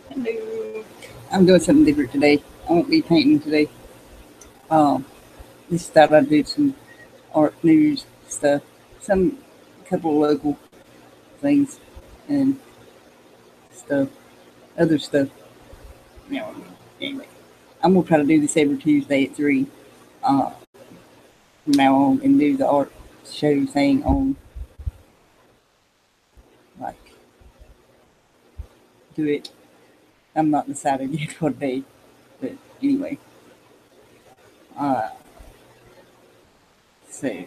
Hello. I'm doing something different today. I won't be painting today. Um, just thought I'd do some art news stuff, some couple of local things and stuff, other stuff. You know, anyway, I'm gonna try to do this every Tuesday at 3 uh, from now on and do the art show thing on like do it. I'm not decided yet what day, but anyway. Uh, so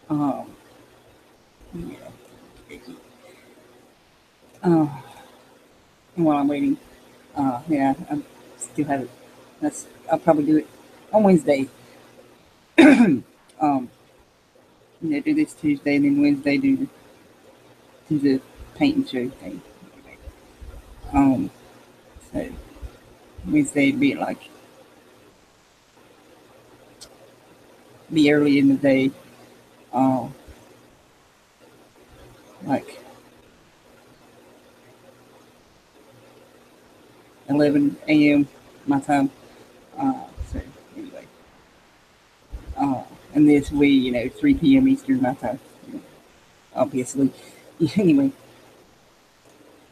um, yeah. Uh, and while I'm waiting, yeah, I still have it. I'll probably do it on Wednesday. Um, do this Tuesday, and then Wednesday do the paint and show thing. Um, so Wednesday would be like be early in the day, uh, like 11 a.m. my time. So anyway, uh, and this we 3 p.m. Eastern my time. Obviously, anyway,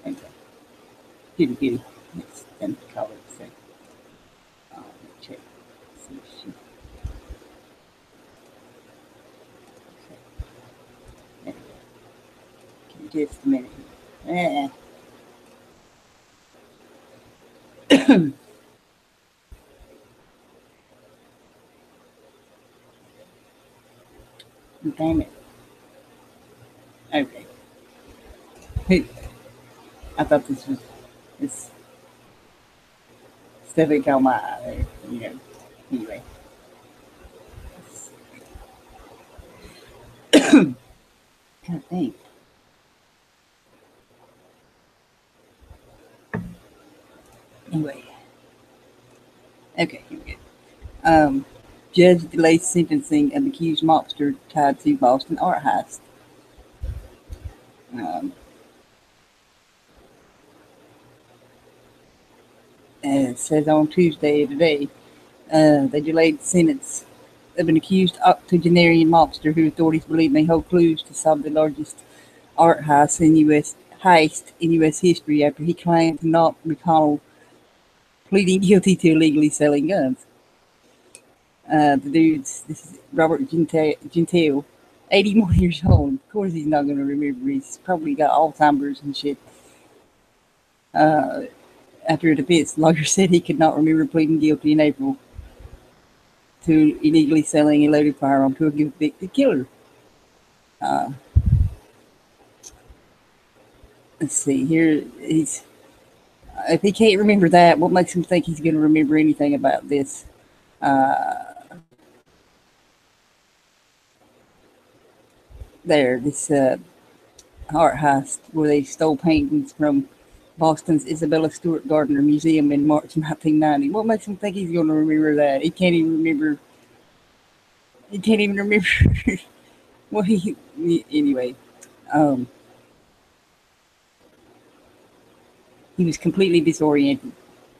okay. Kitty kitty. Let's then call it. So check. See if she. Okay. Give me just a minute. Eh. Damn it. Okay. Hey, I thought this was this Stephanie caught my eye there. Anyway. God dang. Anyway. Okay, here we go. Um, Judge delays sentencing of accused mobster tied to Boston art heist. Um, it says on Tuesday today, they delayed the sentence of an accused octogenarian mobster who authorities believe may hold clues to solve the largest art heist in U.S. history after he claimed to not recall pleading guilty to illegally selling guns. This is Robert Gentile, 81 years old. Of course, he's not going to remember. He's probably got Alzheimer's and shit. Uh, After a defense lawyer said he could not remember pleading guilty in April to illegally selling a loaded firearm to a convicted killer. Uh, let's see here. If he can't remember that, what makes him think he's going to remember anything about this? Uh, this art heist where they stole paintings from Boston's Isabella Stewart Gardner Museum in March 1990. What makes him think he's going to remember that? He can't even remember. He can't even remember. Well, anyway. Um, he was completely disoriented.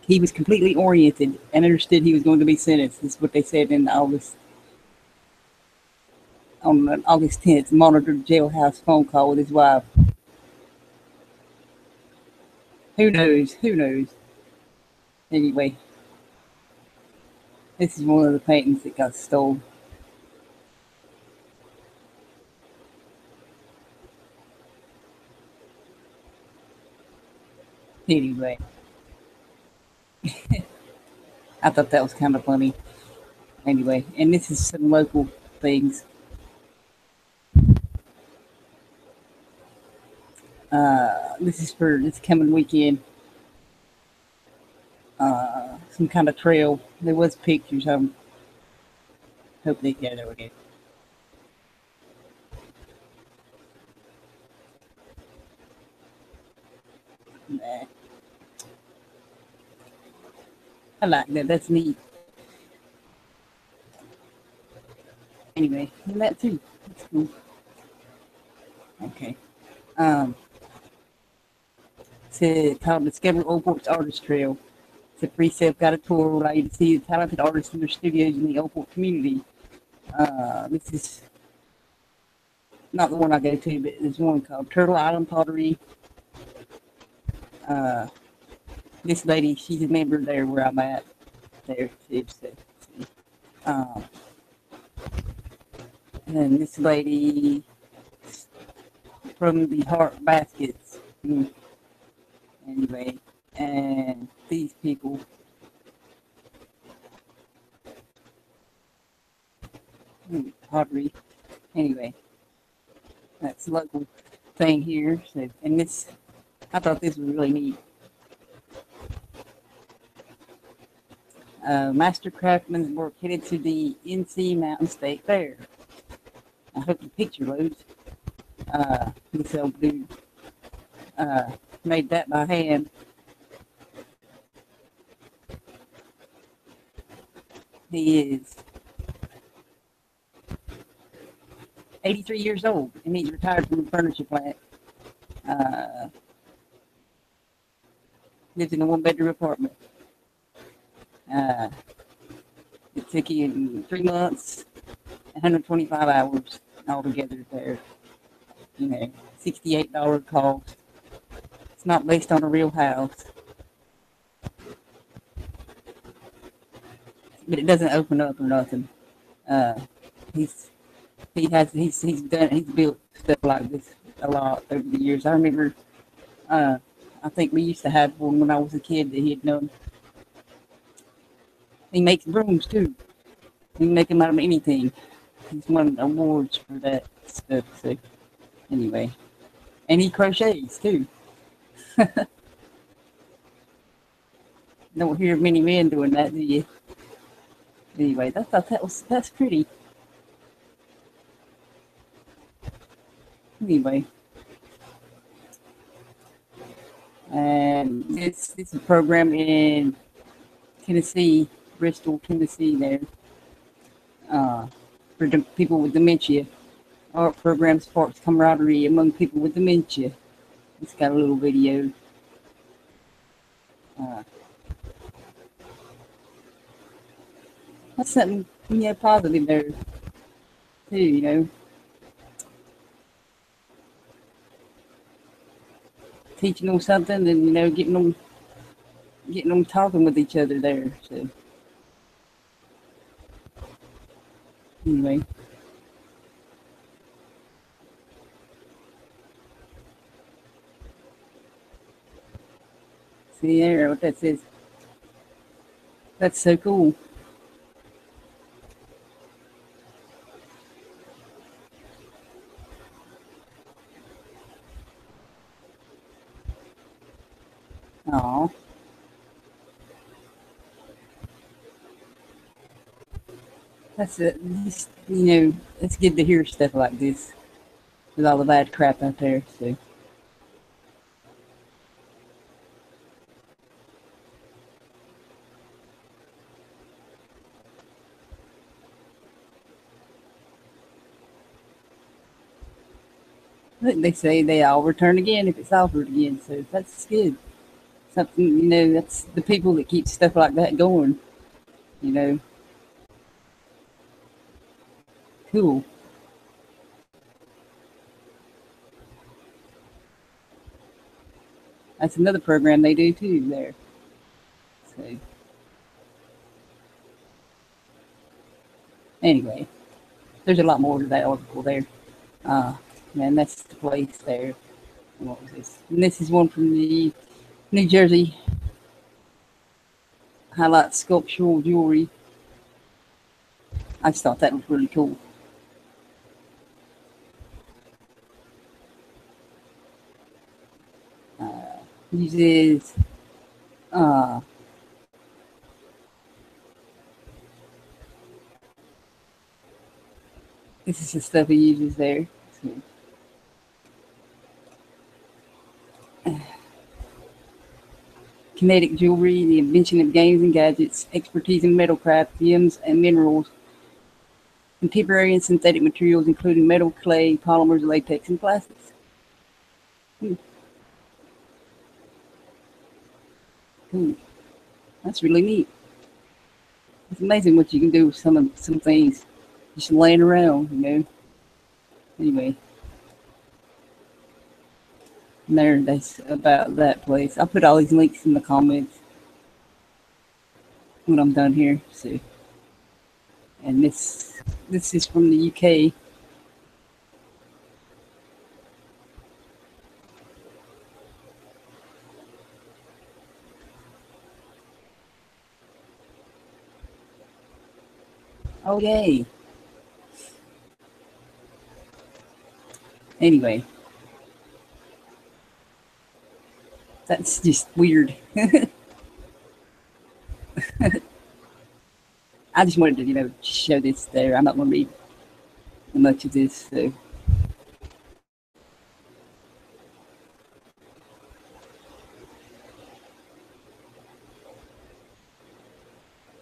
He was completely oriented and understood he was going to be sentenced. This is what they said in August on an August 10th monitored jailhouse phone call with his wife. Who knows? Who knows? Anyway, this is one of the paintings that got stolen. Anyway, I thought that was kind of funny. Anyway, and this is some local things. This is for this coming weekend. Some kind of trail. There was pictures. I hope they get it again. Nah, I like that. That's neat. Anyway, and that too. That's cool. Okay. Um, called Discover Old Port's Artist Trail. It's a free self-guided tour will allow you to see the talented artists in their studios in the Old Port community. This is not the one I go to, but there's one called Turtle Island Pottery. This lady, she's a member there where I'm at. There, too. So, um, and this lady from the Heart Baskets. Anyway, and these people. Pottery. Anyway, that's a local thing here. So, and this, I thought this was really neat. Master Craftsman's work headed to the NC Mountain State Fair. I hope the picture loads. This old dude made that by hand. He is 83 years old, and he's retired from the furniture plant. Lives in a one-bedroom apartment. It took him 3 months, 125 hours altogether there. You know, $68 cost. It's not based on a real house. But it doesn't open up or nothing. He's built stuff like this a lot over the years. I remember, I think we used to have one when I was a kid that he had done. He makes brooms too. He can make them out of anything. He's won awards for that stuff. So anyway, and he crochets too. Don't hear many men doing that, do you? Anyway, I thought that's pretty. Anyway, and this is a program in Tennessee, Bristol, Tennessee. There, for people with dementia. Art program sparks camaraderie among people with dementia. It's got a little video. That's something, positive there too. You know, teaching them something, and getting them talking with each other there. So anyway. See there what that says. That's so cool. Aw. That's it. It's good to hear stuff like this with all the bad crap out there. So I think they say they all return again if it's offered again. So that's good. Something, that's the people that keep stuff like that going. You know, cool. That's another program they do too there. So anyway, there's a lot more to that article there. And that's the place there. And what was this? And this is one from the New Jersey. Highlight sculptural jewelry. I just thought that was really cool. Uses this is the stuff he uses there. So, kinetic jewelry, the invention of games and gadgets, expertise in metalcraft, gems and minerals, contemporary and synthetic materials, including metal, clay, polymers, latex, and plastics. Cool. That's really neat. It's amazing what you can do with some things just laying around, you know. Anyway, there, that's about that place. I'll put all these links in the comments when I'm done here. So, and this is from the UK. Oh yay! Anyway, that's just weird. I just wanted to, show this there. I'm not going to read much of this, so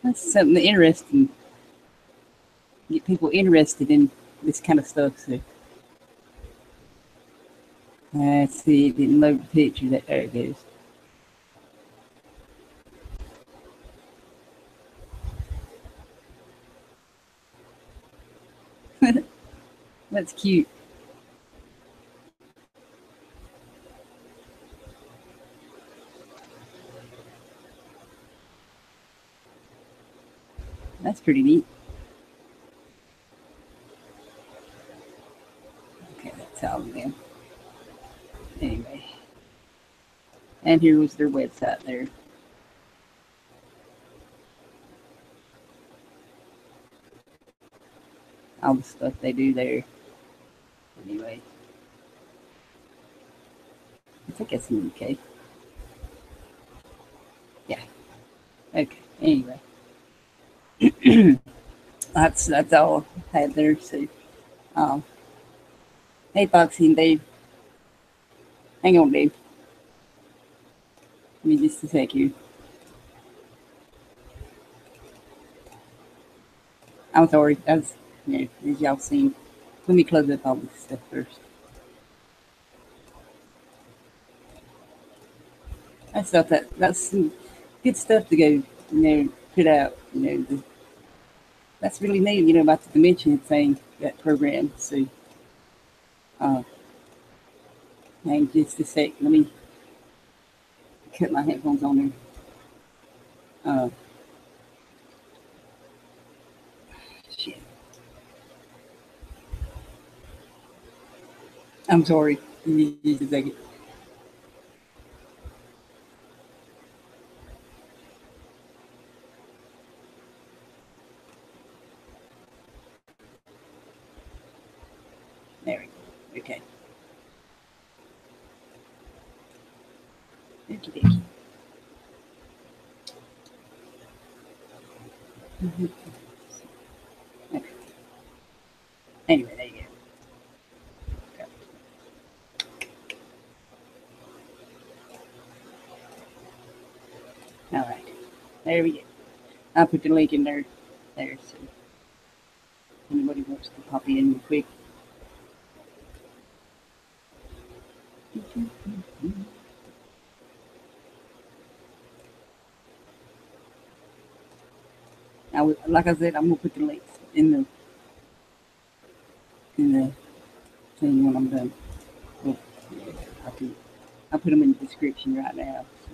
that's something interesting. Get people interested in this kind of stuff. So let's see, it didn't load the picture. There it goes. That's cute. That's pretty neat. Okay, that's all of them. Anyway, and here was their website there. All the stuff they do there. Anyway, I think it's in the UK. Yeah. Okay. Anyway, that's all I had there. So, um, hey, Foxy and Dave, hang on, Dave. Give me just a sec here. I'm sorry. As as y'all seen. Let me close up all this stuff first. I thought that's some good stuff to go, put out. That's really neat, about the dimension thing, that program. So, uh, hang just a sec. Let me cut my headphones on there. Uh, shit. I'm sorry. Give me just a second. There we go. Okay. Okie dokie. Okay. Anyway, there you go. All right. There we go. I'll put the link in there. There, so anybody wants to pop in real quick. Like I said, I'm gonna put the links in the thing when I'm done. Well, yeah, I'll put, I'll put them in the description right now. So,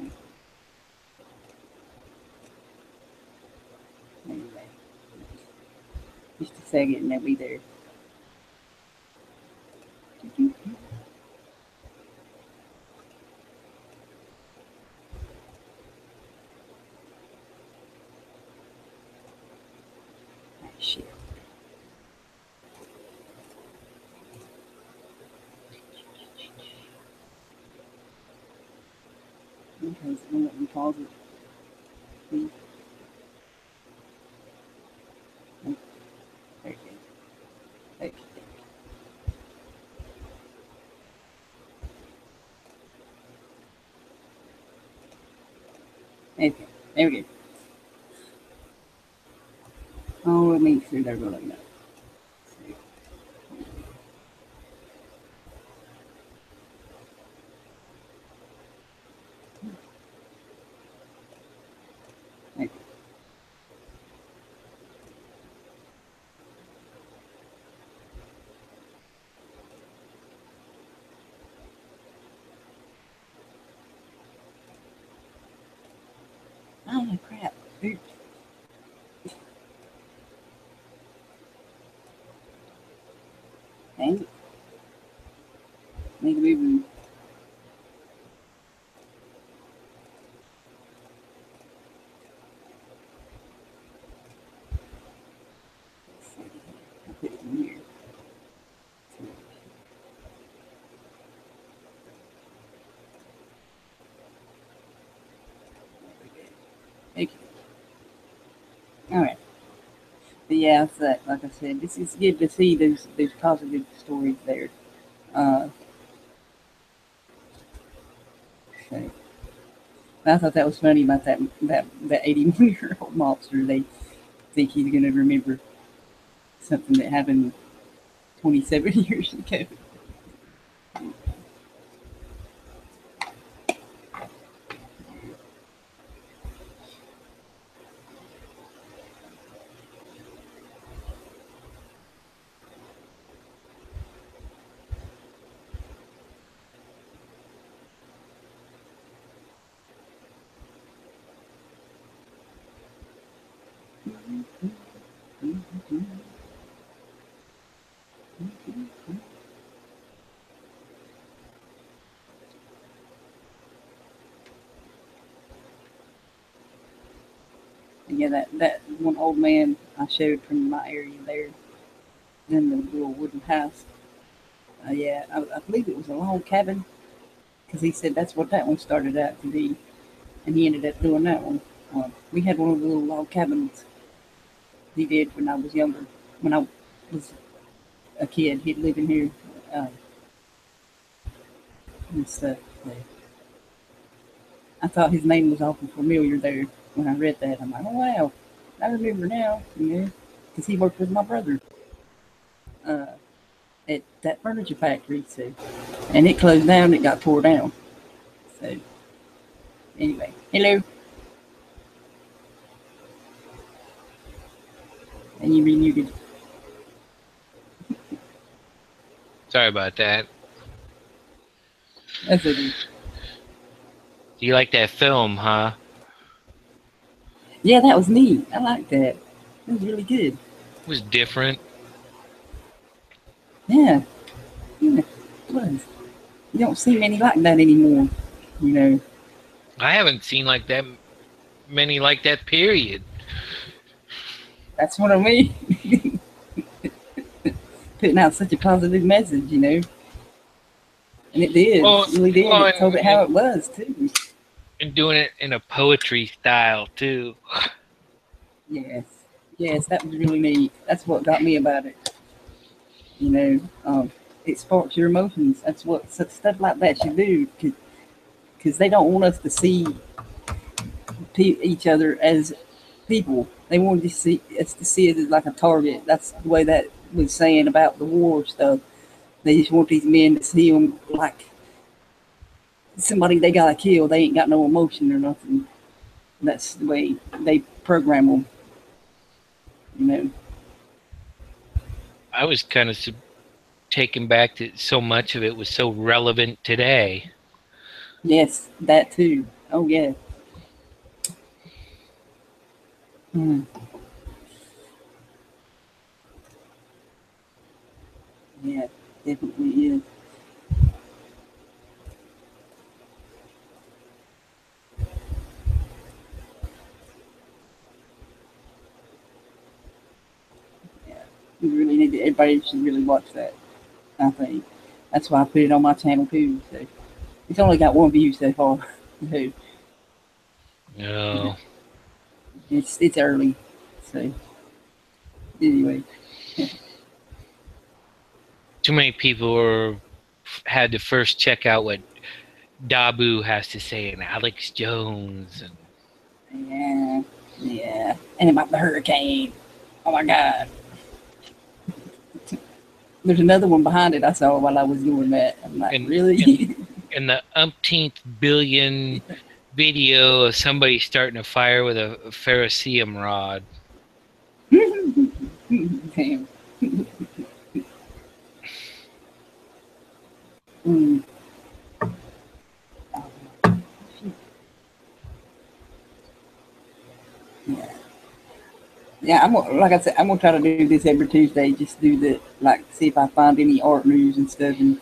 anyway, just a second and they'll be there. Ah, shit. Okay, so let me pause it, please. Okay. Okay. Okay. There we go. Oh, let me make sure they're rolling up. Thank you. Oh, crap. Oops. Dang it. Need to move. I'll put it in here. Thank you. All right. But yeah, it's like I said, this is good to see those positive stories there. Uh, so I thought that was funny about that 81-year-old mobster. They think he's going to remember something that happened 27 years ago. Yeah, that one old man I showed from my area there in the little wooden house. Yeah, I believe it was a log cabin because he said that's what that one started out to be, and he ended up doing that one. We had one of the little log cabins he did when I was younger. When I was a kid, he'd live in here uh, and stuff. So I thought his name was awful familiar there when I read that. I'm like, oh wow, I remember now, because he worked with my brother uh, at that furniture factory. So, and it closed down. It got tore down. So anyway, hello, and you remuted. Sorry about that. That's okay. You like that film, huh? Yeah, that was neat. I like that. That was really good. It was different. Yeah, yeah, it was. You don't see many like that anymore. You know. I haven't seen like that many like that, period. That's what I mean. Putting out such a positive message, and it did. It really did. It told it how it was too. And doing it in a poetry style too. Yes, yes, that was really neat. That's what got me about it. It sparks your emotions. That's what stuff like that should do, because they don't want us to see each other as people. They want to see us to see it as like a target. That's the way that was saying about the war stuff. They just want these men to see them like somebody they gotta kill. They ain't got no emotion or nothing. That's the way they program them. You know. I was kind of taken back that so much of it was so relevant today. Yes, that too. Oh yeah. Mm. Yeah, definitely is. Yeah, we really need to. Everybody should really watch that. I think that's why I put it on my channel too. So it's only got one view so far. So No. it's early. So anyway, Too many people had to first check out what Dabu has to say and Alex Jones. yeah, yeah, and about the hurricane. Oh my God. There's another one behind it I saw while I was doing that. I'm like, really? And the umpteenth billion video of somebody starting a fire with a ferrocerium rod. Damn. Mm. Yeah. Yeah, like I said, I'm gonna try to do this every Tuesday. Just do the like, see if I find any art news and stuff, and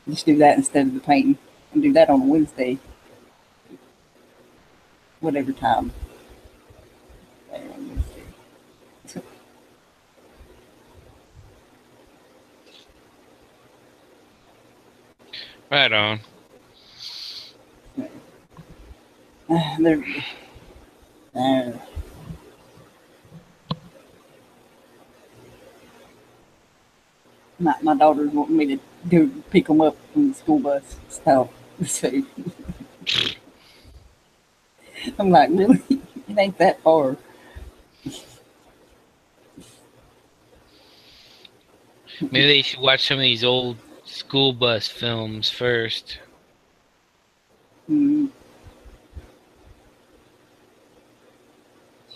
just do that instead of the painting, and do that on Wednesday, whatever time. There on Wednesday. Right on. There, uh, my daughters want me to go pick them up from the school bus stop. So I'm like, really? It ain't that far. Maybe they should watch some of these old school bus films first. Mm.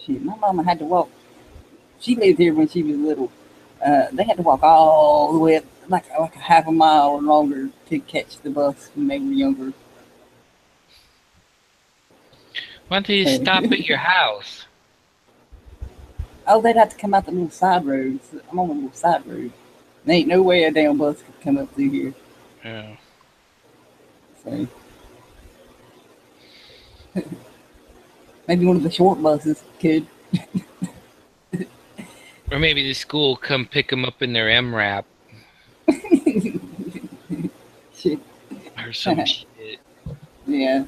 Shit, my mama had to walk. She lived here when she was little. They had to walk all the way up, like a half a mile or longer to catch the bus when they were younger. Why don't they just So, stop at your house? oh, they'd have to come out the little side roads. I'm on a little side road. There ain't no way a damn bus could come up through here. Yeah. So maybe one of the short buses could. Or maybe the school come pick them up in their MRAP Shit. or some shit. Yeah.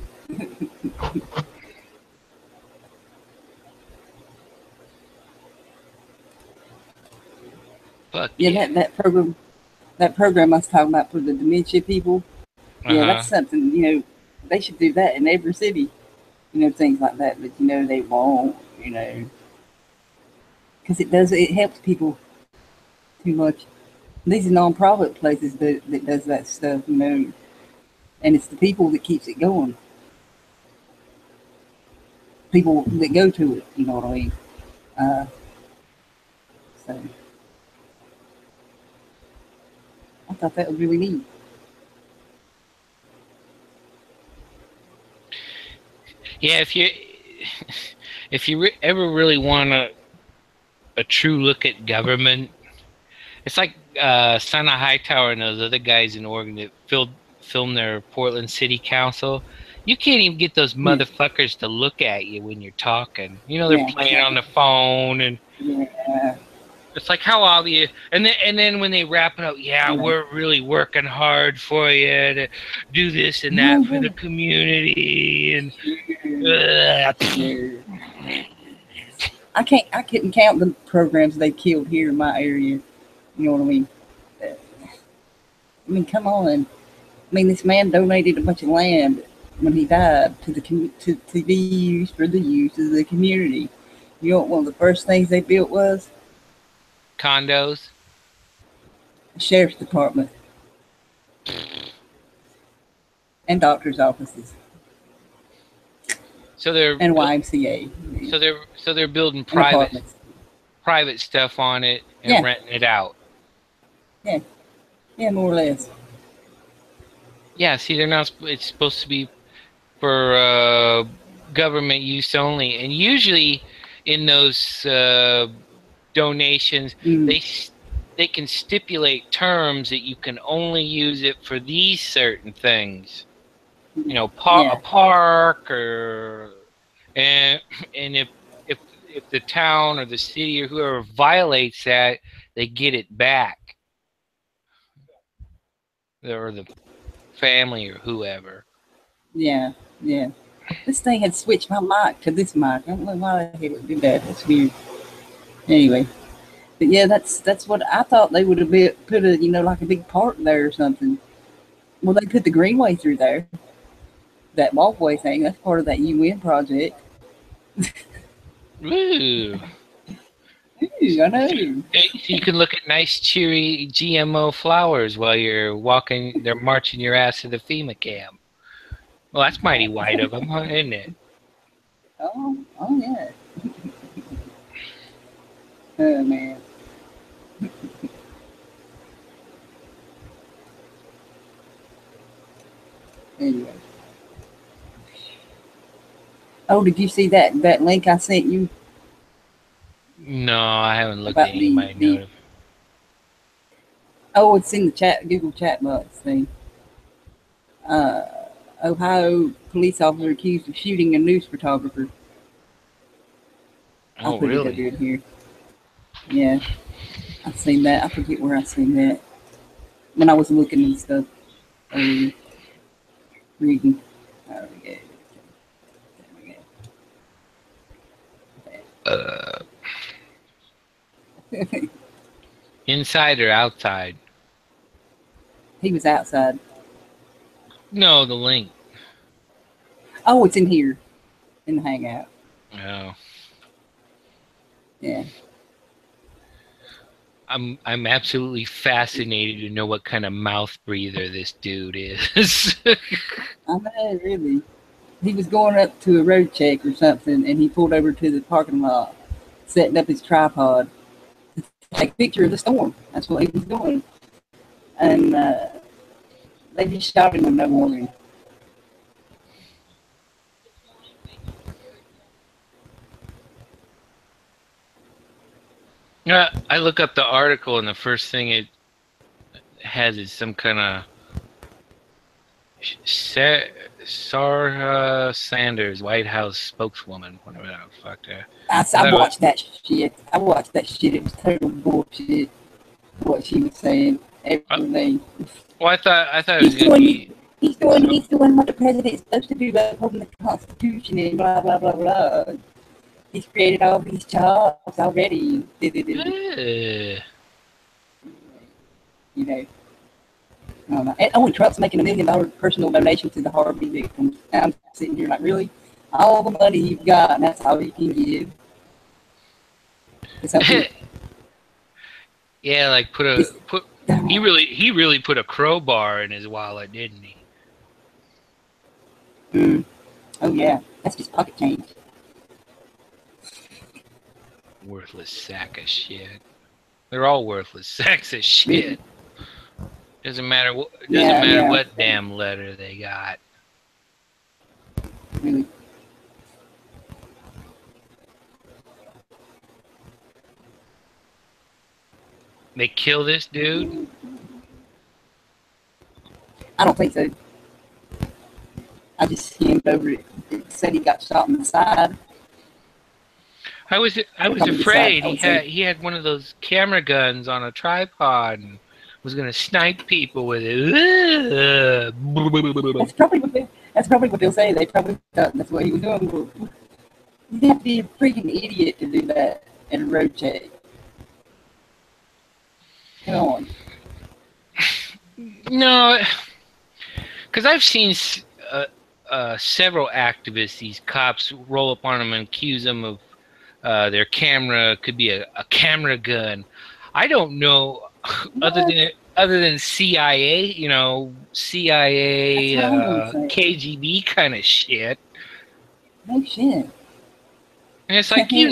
Fuck Yeah, yeah. that program I was talking about for the dementia people. Yeah, Uh-huh. that's something, they should do that in every city, things like that, but they won't, because it helps people too much. These are non-profit places that does that stuff, and it's the people that keeps it going. People that go to it, you know what I mean? Uh, so I thought that was really neat. Yeah, if you ever really want a true look at government, it's like Sana Hightower and those other guys in Oregon that filmed their Portland City Council. You can't even get those Yeah, motherfuckers to look at you when you're talking. They're yeah, playing on the phone, and yeah, it's like how obvious. And then when they wrap it up, yeah, yeah. we're really working hard for you to do this and that for the community, and Sure. I couldn't count the programs they killed here in my area. You know what I mean? Come on. This man donated a bunch of land when he died to be used for the use of the community. You know what one of the first things they built was? condos. A sheriff's department and doctor's offices So they're and YMCA so they're building and apartments. private stuff on it and Yeah, renting it out. yeah, yeah, more or less. Yeah, see, they're not. It's supposed to be for government use only, and usually in those donations, Mm, they can stipulate terms that you can only use it for these certain things. A yeah, park or and and if the town or the city or whoever violates that, they get it back, or the family or whoever. yeah, yeah. This thing had switched my mic to this mic. I don't know why the hell it did that. That's weird. Anyway, but yeah, that's what I thought they would have put like a big park there or something. Well, they put the greenway through there, that walkway thing. That's part of that UN project. Ooh. Ooh, I know. So you can look at nice, cheery GMO flowers while you're walking. They're marching your ass to the FEMA camp. Well, that's mighty white of him, huh, isn't it? Oh yeah. Oh man. Anyway. Oh, did you see that link I sent you No, I haven't looked at about any of my the? notes. Oh, it's in the chat Google chat box thing. Uh, Ohio police officer accused of shooting a news photographer. I Oh, put it up really? in here. Yeah, I seen that. I forget where I seen that when I was looking and stuff earlier, reading. There we go. There Uh, we go. inside or outside? He was outside. No, the link. Oh, it's in here in the hangout. Oh, Yeah. I'm absolutely fascinated to know what kind of mouth breather this dude is. I know, really. He was going up to a road check or something, and he pulled over to the parking lot, setting up his tripod to take a picture of the storm. That's what he was doing. And they just shot him with no warning. Yeah, I look up the article, and the first thing it has is some kind of Sarah Sanders, White House spokeswoman, whatever the fuck. I watched that shit. I watched that shit. It was total bullshit. What she was saying, everything. Well, I thought it was He's gonna doing, be. he's doing what the president's supposed to do, upholding the Constitution and blah blah blah blah. He's created all these jobs already. Uh, You know. And only Trump's making $1 million personal donation to the Harvey victims. And I'm sitting here like, really? All the money you've got, and that's all you can give. yeah, like he really put a crowbar in his wallet, didn't he? Oh yeah, that's just pocket change. Worthless sack of shit. They're all worthless sacks of shit. Doesn't matter what. Doesn't matter what damn letter they got. Really. They kill this dude. I don't think so. I just skimmed over it. It said he got shot in the side. I was afraid he had one of those camera guns on a tripod and was gonna snipe people with it. That's probably what they'll say. They probably thought that's what he was doing. You have to be a freaking idiot to do that in a road check. Come on. No, because I've seen several activists. These cops roll up on them and accuse them of their camera could be a camera gun. I don't know other than CIA, CIA, KGB kind of shit. No shit. And it's like you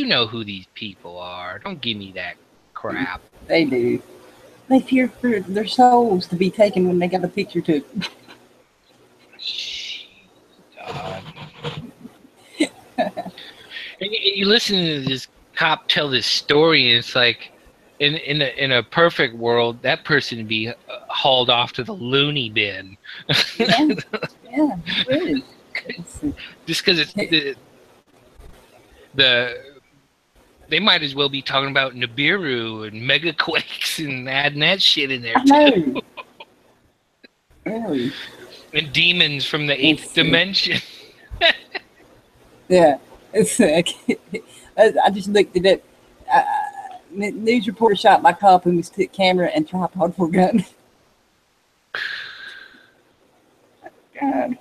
know who these people are. Don't give me that crap. They do. They fear for their souls to be taken when they got a picture took. God. And you listen to this cop tell this story, and it's like, in a perfect world, that person would be hauled off to the loony bin. Yeah, it is. Just because it's they might as well be talking about Nibiru and megaquakes and adding that shit in there too. Really? And demons from the 8th dimension. Yeah, it's. I just looked it up. News reporter shot by cop who mistook camera and tripod for gun. God.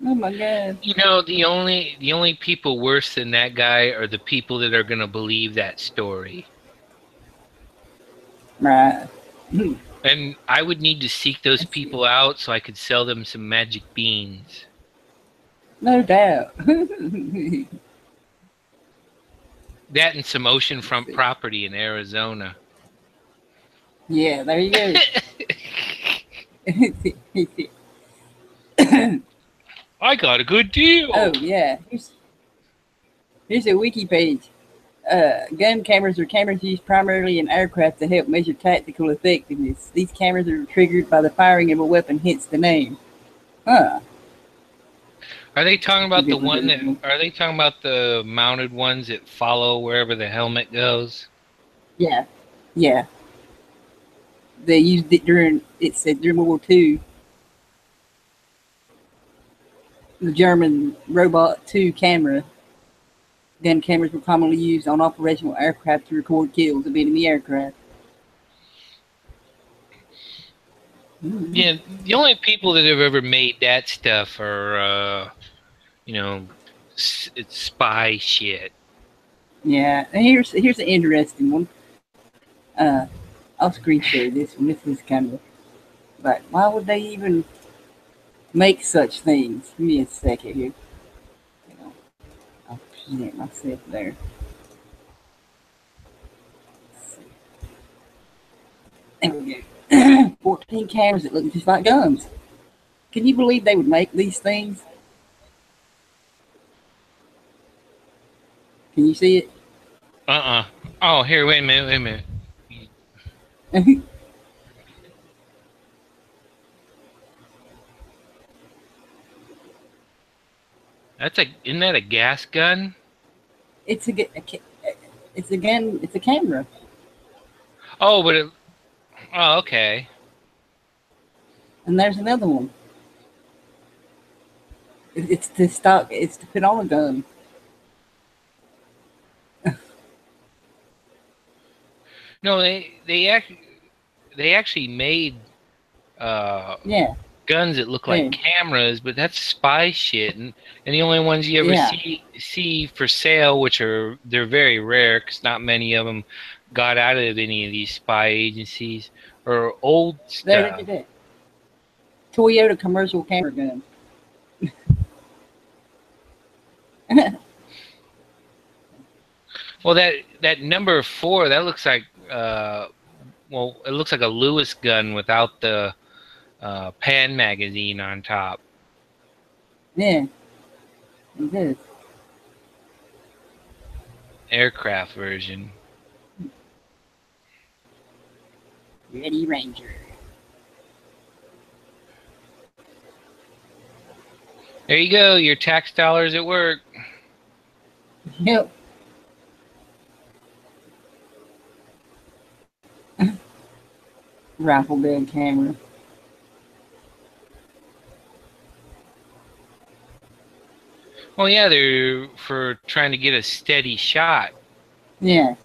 Oh my God. You know, the only people worse than that guy are the people that are gonna believe that story. Right. And I would need to seek those Let's see. people out so I could sell them some magic beans. No doubt. That and some Let's oceanfront see. property in Arizona. Yeah, there you go. I got a good deal. Oh yeah, here's a wiki page. Gun cameras are cameras used primarily in aircraft to help measure tactical effectiveness. These cameras are triggered by the firing of a weapon, hence the name. Huh. Are they talking about the one that? Different. Are they talking about the mounted ones that follow wherever the helmet goes? Yeah, yeah. They used it during. It said during World War II, the German Robot 2 camera. Gun cameras were commonly used on operational aircraft to record kills of enemy aircraft. Yeah, the only people that have ever made that stuff are, it's spy shit. Yeah, and here's an interesting one. Uh, I'll screen share this one. This is kind of like, why would they even make such things? Give me a second here. You know, I'll present myself there. There we go. 14 cameras that look just like guns. Can you believe they would make these things? Can you see it? Oh, here, wait a minute. Isn't that a gas gun? It's it's a gun. It's a camera. Oh, okay. And there's another one. It's the stock. It's to put on a gun. No, they actually made uh Yeah. guns that look like Yeah. cameras, but that's spy shit, and the only ones you ever Yeah. see for sale, they're very rare because not many of them got out of any of these spy agencies, are old There, look stuff. at that. Toyota commercial camera gun. Well, that number 4, that looks like it looks like a Lewis gun without the pan magazine on top. Yeah, it is. Aircraft version. Ready Ranger. There you go, your tax dollars at work. Yep. Rifle gun camera. Well, yeah, they're for trying to get a steady shot. Yeah.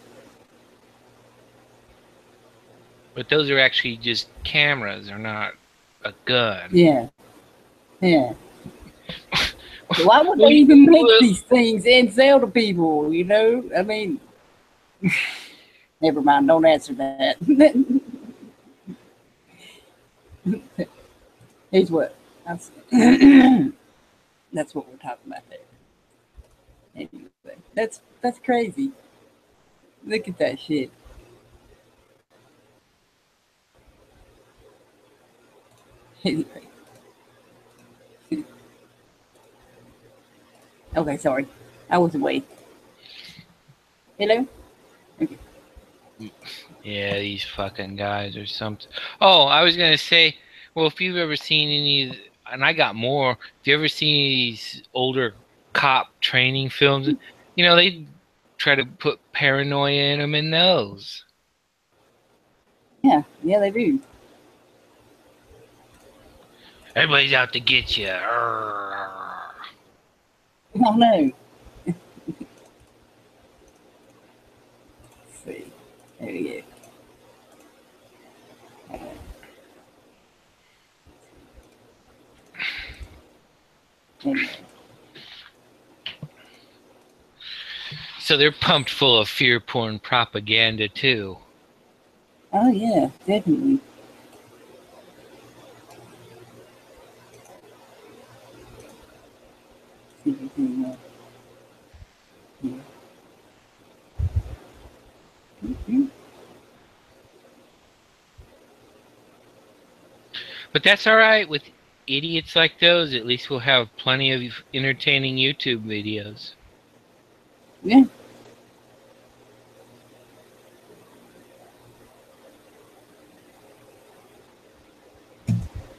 But those are actually just cameras. They're not a gun. Yeah. Yeah. So why would they even make these things and sell to people? You know, I mean, never mind. Don't answer that. Here's what. That's, that's what we're talking about there. Anyway, that's crazy. Look at that shit. Anyway. Okay, sorry. I was away. Hello? Okay. Yeah, these fucking guys or something. Oh, I was gonna say, well, if you've ever seen any, and I got more. If you ever seen these older cop training films, they try to put paranoia in them in those. Yeah, they do. Everybody's out to get you. Oh no. Let's see. There we go. Anyway. So they're pumped full of fear porn propaganda too. Oh yeah, definitely. See anything, yeah. Mhm. But that's all right with idiots like those. At least we'll have plenty of entertaining YouTube videos. Yeah.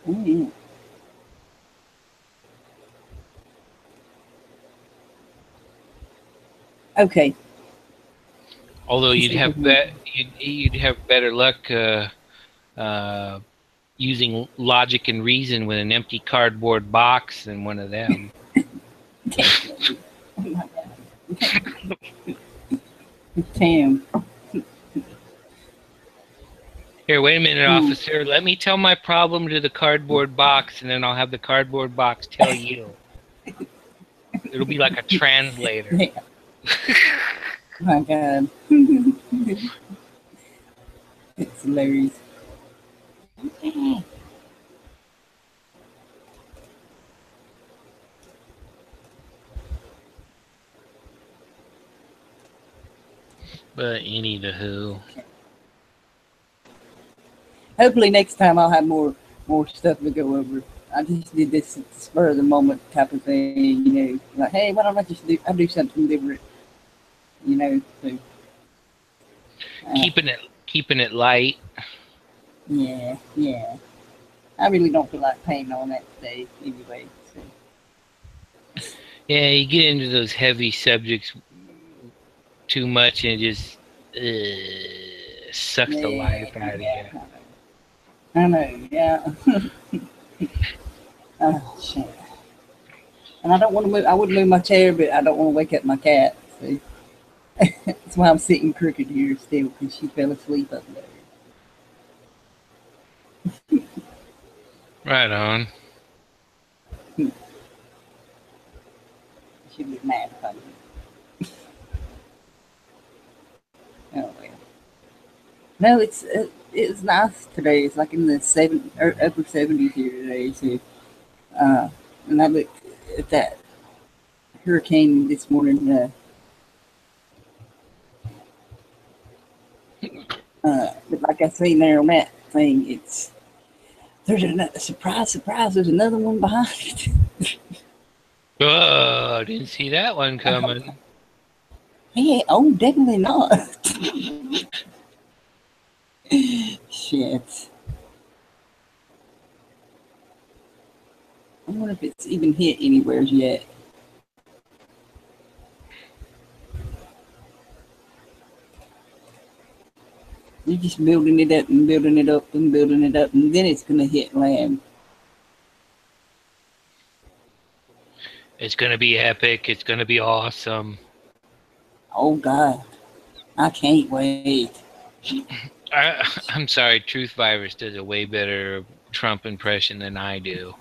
Oh, yeah. Okay. Although Let's you'd see if we have can. you'd have better luck uh, using logic and reason with an empty cardboard box than one of them. Definitely. Oh my God. Tam. Here, wait a minute, Hmm. officer. Let me tell my problem to the cardboard box, and then I'll have the cardboard box tell you. It'll be like a translator. Yeah. My God. It's hilarious. But any the who. Hopefully next time I'll have more stuff to go over. I just did this spur of the moment type of thing, like, hey, why don't I do something different, so, uh, Keeping it light. yeah, yeah. I really don't feel like painting on that today anyway, so. Yeah, you get into those heavy subjects too much, and it just sucks the Yeah, life out of yeah, you. I know, yeah. Oh, shit. And I don't want to move, I would move my chair, but I don't want to wake up my cat, so. That's why I'm sitting crooked here still, because she fell asleep up there. Right on. She'd get mad if I did. Oh, well. No, it's nice today. It's like in the upper 70s here today. So, uh, and I looked at that hurricane this morning. But like I seen there on that thing, there's a surprise, surprise. There's another one behind it. Oh, didn't see that one coming. Yeah, oh, definitely not. Shit. I wonder if it's even hit anywhere yet. You're just building it up and building it up and building it up, and then it's gonna hit land. It's gonna be epic. It's gonna be awesome. Oh God, I can't wait. I'm sorry, Truth Virus does a way better Trump impression than I do.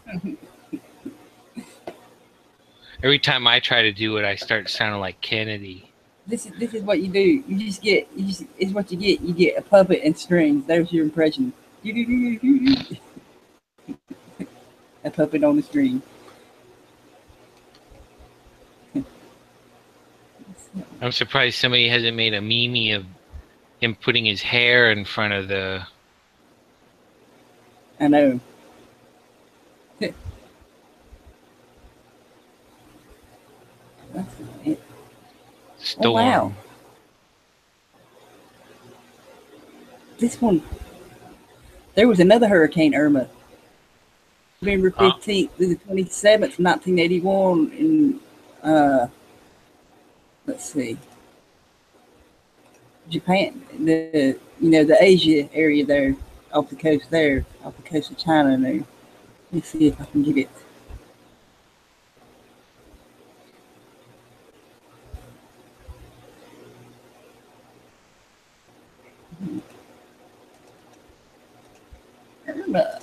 Every time I try to do it, I start sounding like Kennedy. This is what you do. It's what you get. You get a puppet and strings. There's your impression. A puppet on the string. I'm surprised somebody hasn't made a meme of him putting his hair in front of the I know. That's it. Oh wow, storm. this one. There was another Hurricane Irma, November Oh, 15th through the 27th, 1981. In let's see, Japan, the Asia area there, off the coast of China there. Let's see if I can get it. Irma,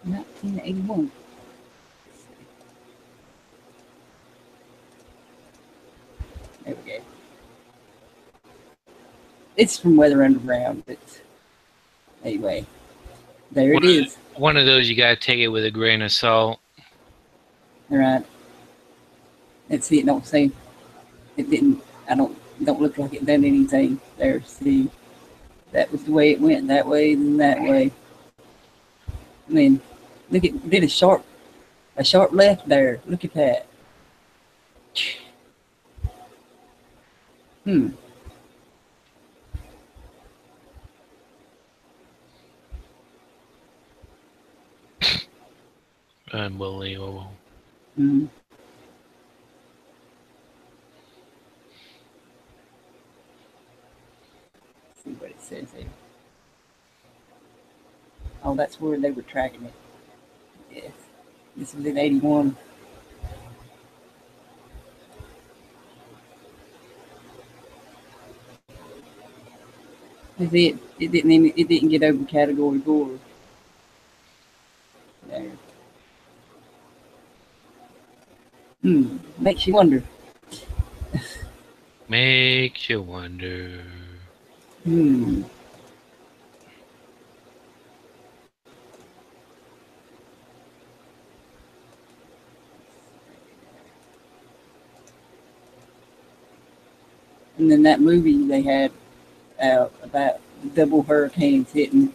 1981. There we go. It's from Weather Underground, but anyway. There it is. One of those you gotta take it with a grain of salt. All right. Let's see. It don't say. It didn't. I don't look like it done anything. There. See. That was the way it went. That way, then that way. I mean, look at did a sharp left there. Look at that. Hmm. Unbelievable. Mm-hmm. See what it says here. Oh, that's where they were tracking it. Yes. This was in 81. It didn't get over category 4. There. Makes you wonder. Makes you wonder. Hmm. And then that movie they had out about the double hurricanes hitting,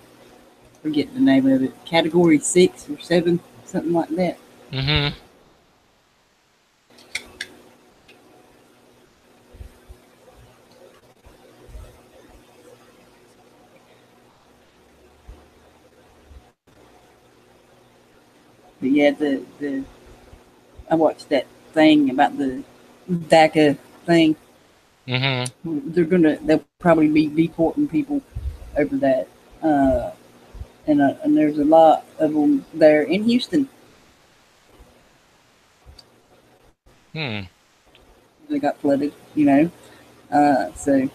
forget the name of it, category 6 or 7, something like that. Mm-hmm. But yeah, the I watched that thing about the DACA thing. Mm-hmm. They'll probably be deporting people over that, and there's a lot of them there in Houston. Hmm. They got flooded, so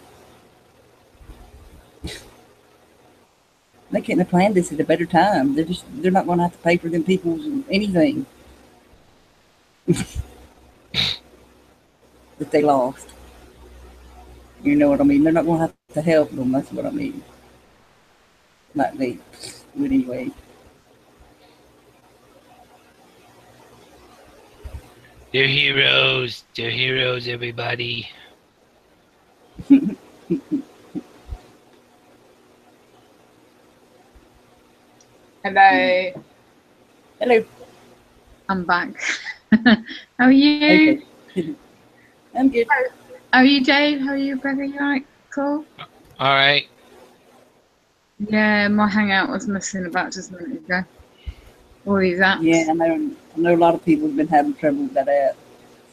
they couldn't have planned this at a better time. They're not going to have to pay for them people's anything that they lost. You know what I mean? They're not going to have to help them. That's what I mean. Like they would anyway. They're heroes. They're heroes, everybody. Hello. Hello. I'm back. How are you? Okay. I'm good. How are you, Dave? How are you, brother? You alright? Cool? All right. Yeah, my hangout was missing about just a minute ago. All these apps. Yeah, I know a lot of people have been having trouble with that app.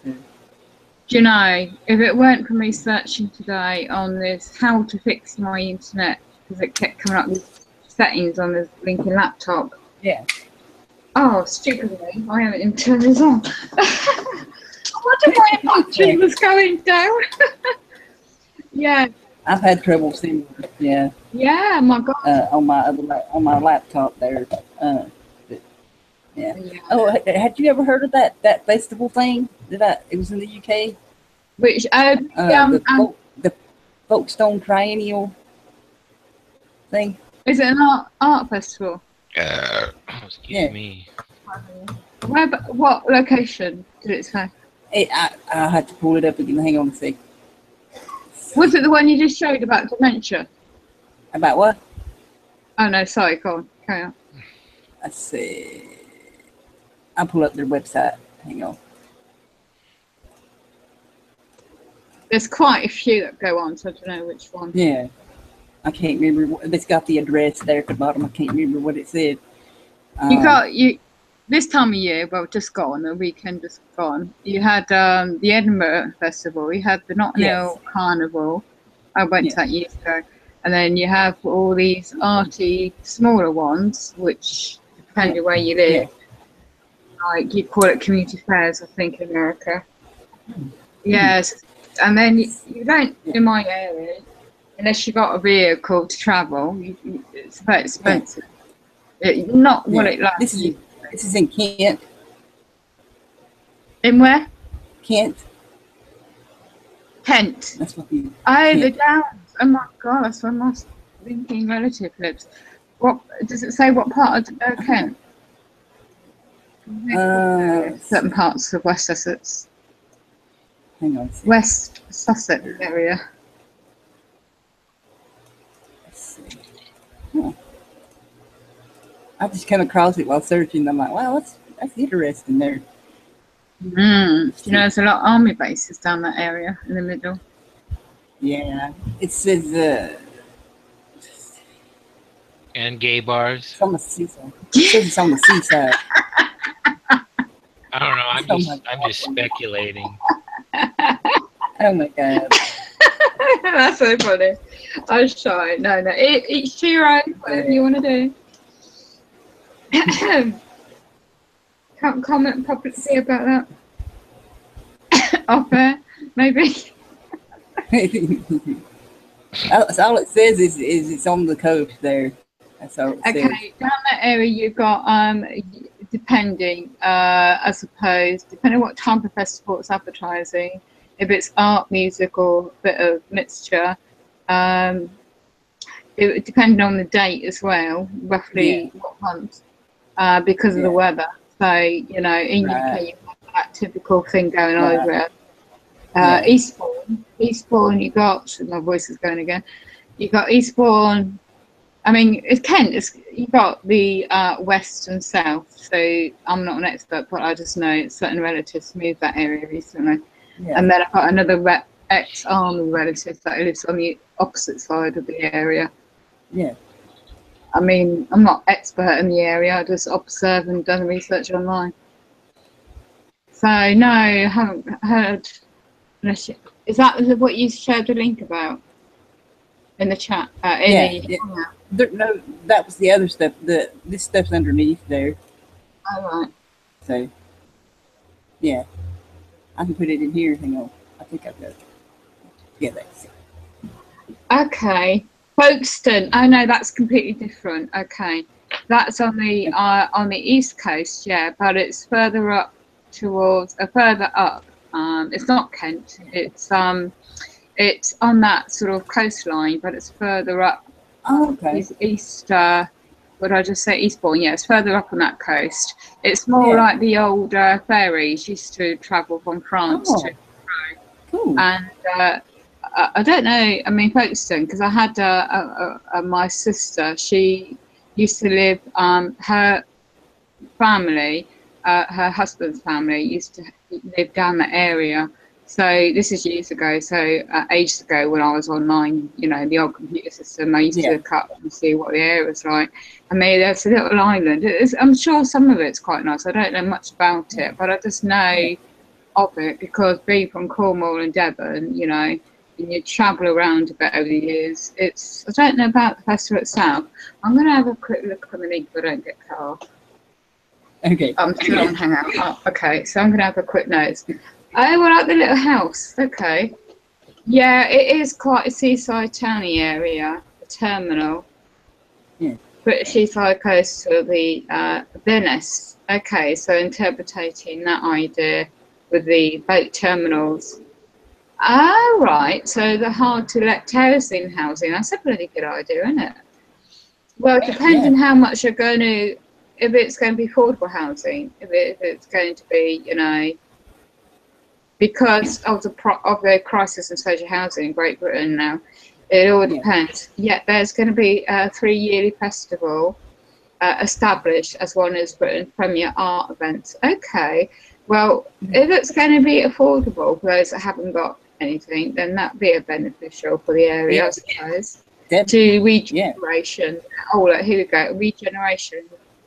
So. Do you know, if it weren't for me searching today on this how to fix my internet, because it kept coming up with settings on this blinking laptop. Yeah. Oh, stupidly, I haven't even turned this on. What if my battery was going down? Yeah. I've had trouble seeing. Yeah. Yeah, my God. On my laptop there. Yeah. Oh, had you ever heard of that festival thing? It was in the UK. Which The Folkestone Triennial thing. is it an art festival? Excuse me. Where? What location did it say? I had to pull it up again. Hang on a sec. Was it the one you just showed about dementia? About what? Oh no, sorry. Go on. Carry on. Let's see. I'll pull up their website. Hang on. There's quite a few that go on, so I don't know which one. Yeah. I can't remember. It's got the address there at the bottom. I can't remember what it said. This time of year, well, just gone, the weekend just gone. You had the Edinburgh Festival. You had the Notting Hill Carnival. I went to that years ago. And then you have all these arty, smaller ones, which, depending where you live, like you call it community fairs, I think, in America. Yes. And then you don't, in my area, unless you got a vehicle to travel, it's very expensive. Not what it like. This is in Kent. In where? Kent. Kent. That's what the the Downs. Oh my God, that's where my thinking relative lives. What does it say? What part of Kent? Certain parts of West Sussex. Hang on. West Sussex area. Let's see. Huh. I just came across it while searching. I'm like, wow, that's interesting there. Do you know there's a lot of army bases down that area in the middle? Yeah. It says And gay bars. it's on the seaside. It says it's on the seaside. I don't know. I'm just speculating. Oh my god. That's so funny. I was shy. No. Each to your own. Whatever you want to do. Can't comment publicly about that. Off air, maybe. That's all it says is it's on the coast there. That's all it says. Okay, down that area you've got depending, I suppose, depending what type of festival it's advertising, if it's art, music, or a bit of mixture, it depending on the date as well, roughly what month, because of the weather. So, you know, in UK you have that typical thing going over it. Eastbourne, you got, my voice is going again, you got Eastbourne. I mean, it's Kent. You got the west and south. So I'm not an expert, but I just know certain relatives moved that area recently. Yeah. And then I've got another ex-army relative that lives on the opposite side of the area. Yeah. I mean, I'm not expert in the area. I just observe and done research online. So no, I haven't heard. Is that what you shared the link about in the chat? No, that was the other stuff. This stuff's underneath there. All right. So, yeah, I can put it in here. Hang on, I think I've got it. Yeah, that's it. Okay, Folkestone. Oh no, that's completely different. Okay, that's on the east coast. Yeah, but it's further up towards further up. It's not Kent. It's on that sort of coastline, but it's further up. Oh, okay. East, what did I just say? Eastbourne, yeah, it's further up on that coast. It's more like the old ferries used to travel from France to cool. And I don't know, I mean, Folkestone, because I had my sister, she used to live, her family, her husband's family used to live down that area. So this is years ago, so ages ago when I was online, you know, the old computer system, I used to look up and see what the area was like. I mean, there's a little island. I'm sure some of it's quite nice. I don't know much about it, but I just know of it because being from Cornwall and Devon, you know, and you travel around a bit over the years. I don't know about the festival itself. I'm going to have a quick look on the link so I don't get cut off. Okay. I'm still on Hangout. Oh, okay, so I'm going to have a quick note. Oh, well, like the little house. Okay. Yeah, it is quite a seaside towny area, the terminal. Yeah. But she's like close to the Venice. Okay, so interpreting that idea with the boat terminals. Oh, right. So the hard to let housing. That's a pretty good idea, isn't it? Well, depending how much you're going to, if it's going to be affordable housing, if it's going to be, you know, because of the crisis in social housing in Great Britain now, it all depends. Yeah, there's going to be a 3-yearly festival established as one of Britain's premier art events. Okay, well, if it's going to be affordable for those that haven't got anything, then that'd be a beneficial for the area, I suppose. To regeneration. Oh, look, here we go. Regeneration.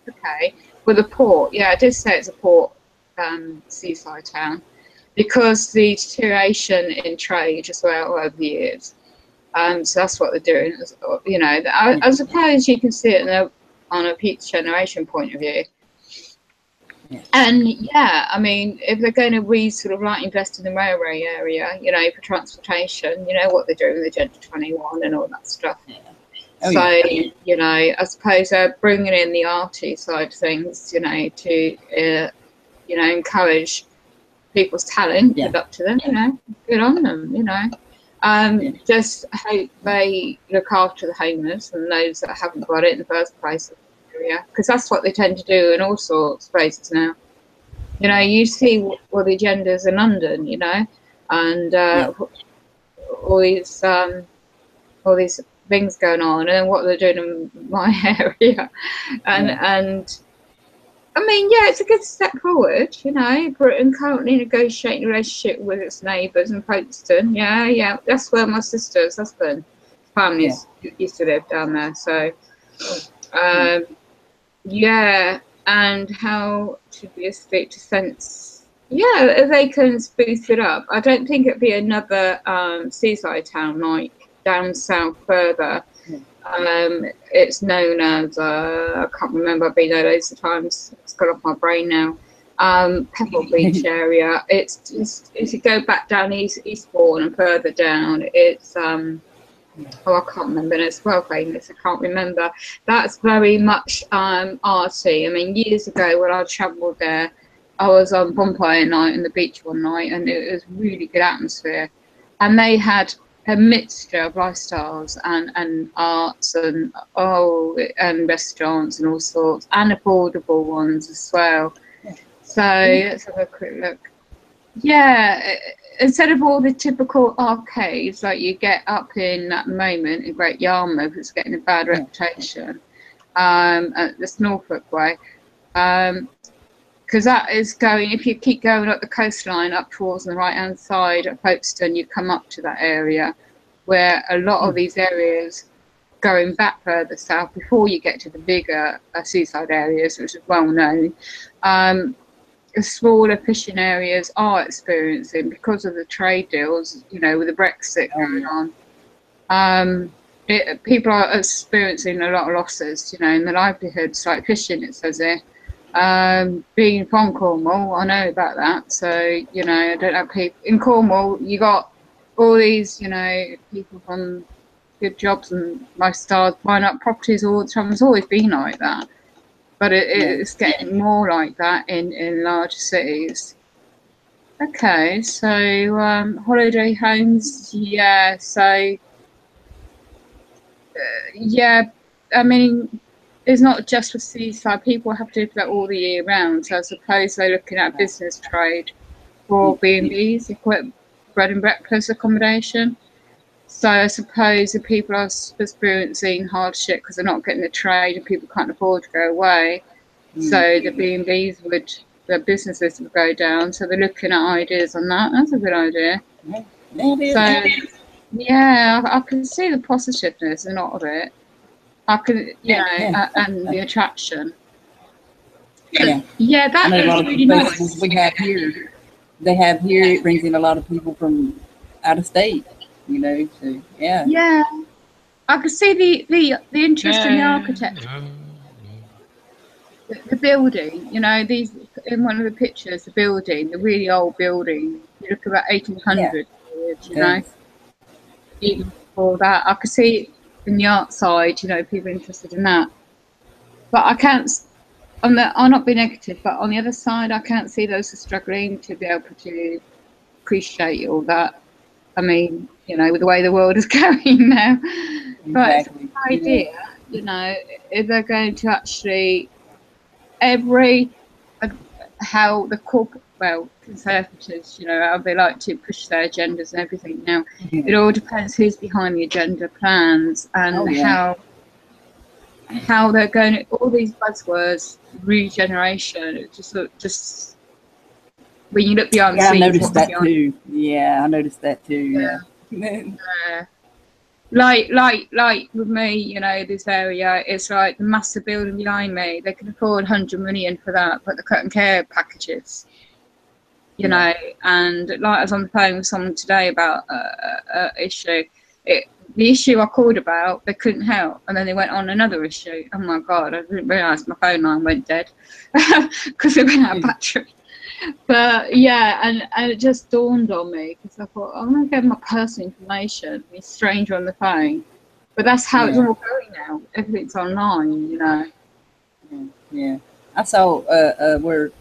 Okay, with a port. Yeah, I did say it's a port seaside town. Because the deterioration in trade as well over the years, so that's what they're doing. You know, I suppose you can see it on a future generation point of view. Yeah. And yeah, I mean, if they're going to sort of like invest in the railway area, you know, for transportation, you know what they're doing with the Agenda 21 and all that stuff. Yeah. You know, I suppose they're bringing in the arty side of things, you know, to you know, encourage people's talent, good up to them, you know, good on them, you know. Just hope they look after the homeless and those that haven't got it in the first place, because that's what they tend to do in all sorts of places now. You know, you see what the agendas in London, you know, and all these things going on, and what they're doing in my area, and I mean, yeah, it's a good step forward. You know, Britain currently negotiating a relationship with its neighbours in Folkestone. Yeah, that's where my sister's husband, family used to live down there. So, yeah, and how should we speak to sense? Yeah, if they can spruce it up. I don't think it'd be another seaside town like down south further. It's known as I can't remember. I've been there loads of times. It's got off my brain now. Pebble Beach area. It's just if you go back down Eastbourne and further down, it's I can't remember. It's well famous. I can't remember. That's very much arty. I mean, years ago when I travelled there, I was on bonfire night on the beach one night, and it was really good atmosphere. And they had a mixture of lifestyles and arts and restaurants and all sorts, and affordable ones as well. So let's have a quick look. Yeah, instead of all the typical arcades like you get up in at the moment in Great Yarmouth, it's getting a bad reputation. This Norfolk way. Because that is going, if you keep going up the coastline up towards the right hand side of Folkestone, you come up to that area where a lot of these areas going back further south before you get to the bigger seaside areas, which is well known, the smaller fishing areas are experiencing, because of the trade deals, you know, with the Brexit going on. People are experiencing a lot of losses, you know, in their livelihoods, like fishing, it says here. Being from Cornwall, I know about that. So, you know, I don't have people in Cornwall. You got all these, you know, people from good jobs and lifestyles buying up properties all the time. It's always been like that, but it's getting more like that in larger cities. Okay, so holiday homes, yeah. So yeah, I mean, it's not just for seaside. People have to do that all the year round. So I suppose they're looking at business trade for B&Bs, bread and breakfast accommodation. So I suppose if people are experiencing hardship because they're not getting the trade and people can't afford to go away, so the B&Bs the businesses would go down. So they're looking at ideas on that. That's a good idea. So yeah, I can see the positiveness in a lot of it. I could, you know, and the attraction. Yeah, that is really nice. We have here, they have here. It brings in a lot of people from out of state, you know. So yeah, I could see the interest in the architecture, the building. You know, these in one of the pictures, the building, the really old building. You look about 1800, you know. Even before that, I could see in the art side, you know, people interested in that. But I can't, I'll not be negative, but on the other side, I can't see those who are struggling to be able to appreciate all that. I mean, you know, with the way the world is going now. Exactly. But it's an idea, you know, if they're going to actually, how the corporate, well, conservatives, you know, how they like to push their agendas and everything now. It all depends who's behind the agenda plans and how they're going to, all these buzzwords, regeneration, just when you look beyond the scenes. I noticed that too. Yeah, I noticed that too. Like with me, you know, this area, it's like the massive building behind me. They can afford 100 million for that, but the cut and care packages, you know. And like I was on the phone with someone today about an issue. The issue I called about, they couldn't help, and then they went on another issue. Oh my God, I didn't realise my phone line went dead because it went out of battery. But yeah, and it just dawned on me because I thought, I'm going to give my personal information, be a stranger on the phone. But that's how it's all going now. Everything's online, you know. Yeah. I saw where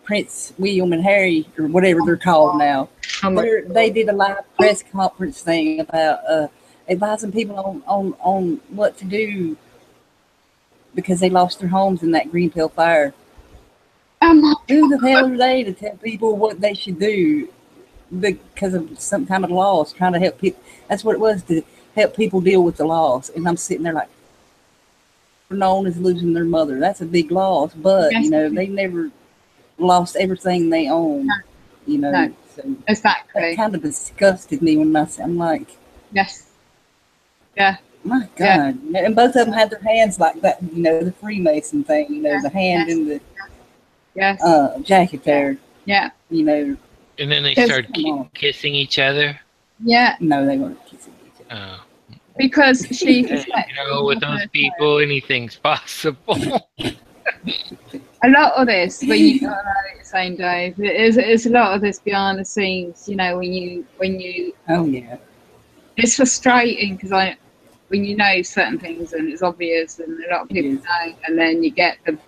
Prince William and Harry, or whatever they're called now, Oh my They did a live press conference thing about advising people on what to do because they lost their homes in that Greenfield fire. God. Who the hell are they to tell people what they should do because of some kind of loss? Trying to help people. That's what it was, to help people deal with the loss. And I'm sitting there like, known as losing their mother. That's a big loss, but Yes. they never lost everything they own. No. So Exactly. that kind of disgusted me when I'm like, yes. Yeah. my Yeah. God. And both of them had their hands like that, the Freemason thing, the hand Yes. in the Yes. jacket there, Yeah. And then they Yes. started kissing each other. Yeah. No, they weren't kissing each other. Because she with those people, anything's possible. a lot of this when you got at the same day, it's a lot of this behind the scenes. When you Oh yeah, it's frustrating because when you know certain things and it's obvious and a lot of people don't, and then you get them.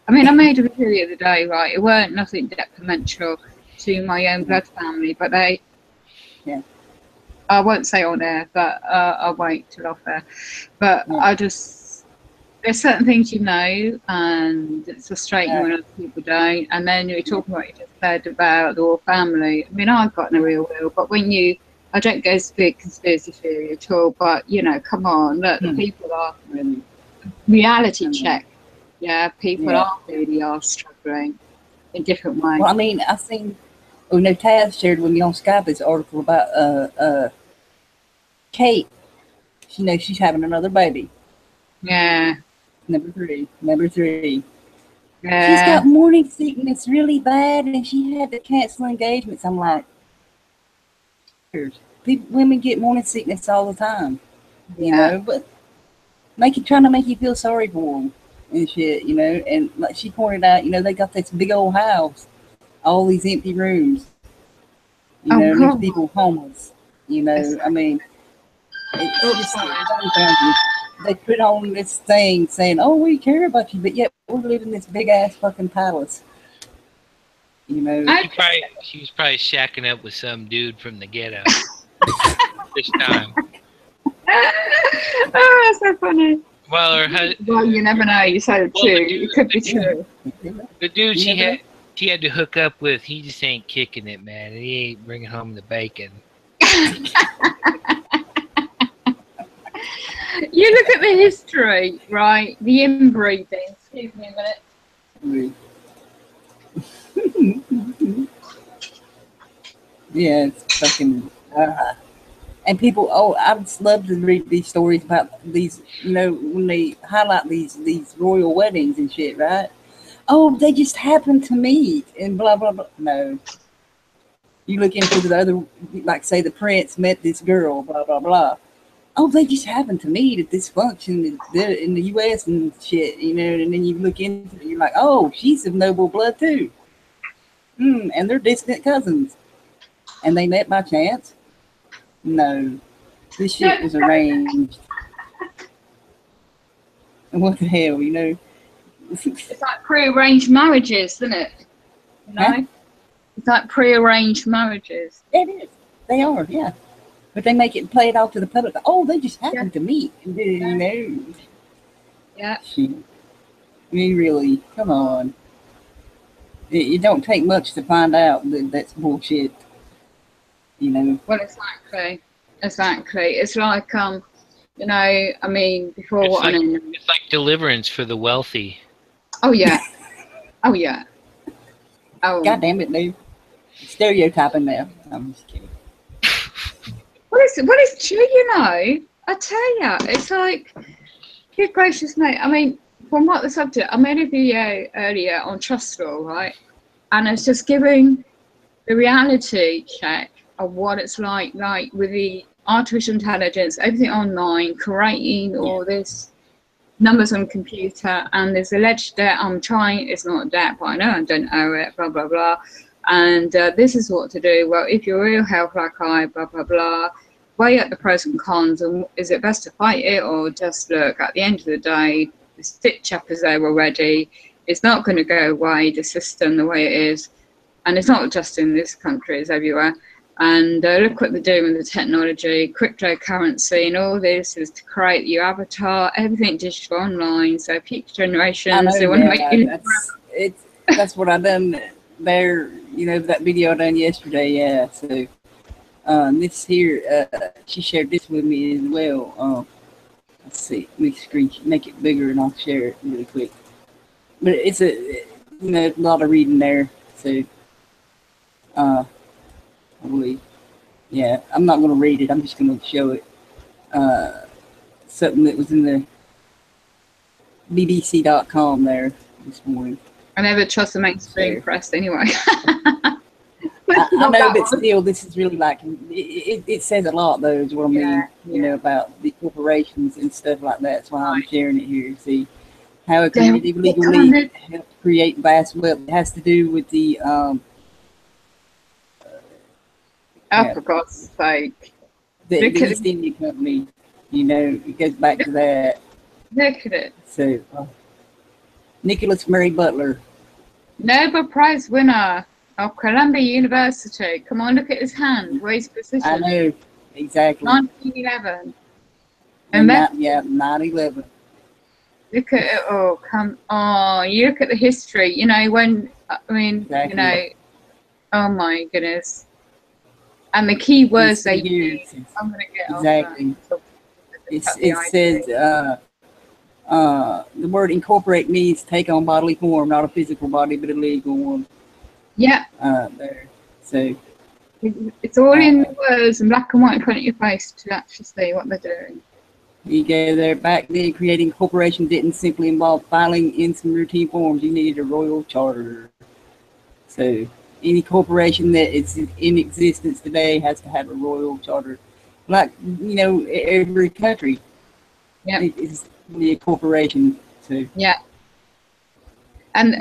I mean, I made a video the other day, right? It weren't nothing detrimental to my own blood family, but I won't say on air, but I'll wait till off air. But there's certain things and it's frustrating when other people don't. And then you're talking about, you just said about the royal family. I mean, I've got no real will, but I don't go to big conspiracy theory at all, but, come on, look, the people are reality check. Yeah, people are struggling in different ways. Well, I mean, I seen, Taz shared with me on Skype this article about Kate. She's having another baby. Yeah. Number three. Yeah. She's got morning sickness really bad, and she had to cancel engagements. I'm like, women get morning sickness all the time, but trying to make you feel sorry for them and shit, And like she pointed out, they got this big old house, all these empty rooms, and these people homeless, I mean, it's just they put on this thing saying, "Oh, we care about you," but yet we're living in this big ass fucking palace. She was probably shacking up with some dude from the ghetto this time. Oh, that's so funny. Well, you never know. You said it true. It could be true. The dude she had to hook up with, he just ain't kicking it, man. He ain't bringing home the bacon. You look at the history, right? The inbreeding. Excuse me a minute. Yeah, it's fucking. And people, I just love to read these stories about these, when they highlight these royal weddings and shit, right? Oh, they just happened to meet and blah, blah, blah. No. You look into the other, like say the prince met this girl, blah, blah, blah. Oh, they just happened to meet at this function in the U.S. and shit, and then you look into it and you're like, oh, she's of noble blood too. And they're distant cousins. And they met by chance? No. This shit was arranged. And what the hell, It's like pre-arranged marriages, isn't it? It's like pre-arranged marriages. It is. They are, yeah. But they play it out to the public. Oh, they just happened to meet. Yeah. Shit. I mean, really, come on. It don't take much to find out that that's bullshit. Well, exactly. It's like, I mean, before it's like deliverance for the wealthy. Oh yeah. Oh yeah. Oh. God damn it, dude. Stereotyping now. I'm just kidding. What is true, I tell you, it's like, good gracious mate. I mean, from what the subject, I made a video earlier on trust law, right? And it's just giving the reality check of what it's like with the artificial intelligence, everything online, creating all this numbers on computer, and there's alleged debt. It's not a debt, but I know I don't owe it, blah, blah, blah. And this is what to do. Well, if you're real health like I, blah, blah, blah, weigh up the pros and cons, and is it best to fight it or just look? At the end of the day, the stitch up is there already. It's not going to go away, the system, the way it is. And it's not just in this country, it's everywhere. And look what they're doing with the technology, cryptocurrency, and all this is to create your avatar, everything digital online. So future generations, they want to make you. That's what I done there. You know, that video I done yesterday. Yeah. So this here, she shared this with me as well. Let's see, make it bigger, and I'll share it really quick. But it's a lot of reading there. So I believe. Yeah, I'm not going to read it. I'm just going to show it. Something that was in the BBC.com there this morning. I never trust the mainstream press anyway. I know, but still, this is really like, it says a lot, though, is what I mean, you know, about the corporations and stuff like that. That's why I'm sharing it here. See how a creative legal league helps create vast wealth. It has to do with the for God's sake. The East India Company, you know, it goes back to that. Look at it. So, Nicholas Murray Butler. Nobel Prize winner of Columbia University. Come on, look at his hand. Where's his position? I know, exactly. 1911. And that, 9/11. Look at it. Oh, you look at the history. You know, when, I mean, exactly. You know, oh my goodness. And the key words they use, I'm going to get exactly. It says the word incorporate means take on bodily form, not a physical body, but a legal one. Yeah. There. So it's all in the words in black and white in front of your face to actually see what they're doing. You go there. Back then, creating corporations didn't simply involve filing in some routine forms. You needed a royal charter. So any corporation that is in existence today has to have a royal charter. Like, you know, every country is a corporation. So yeah. And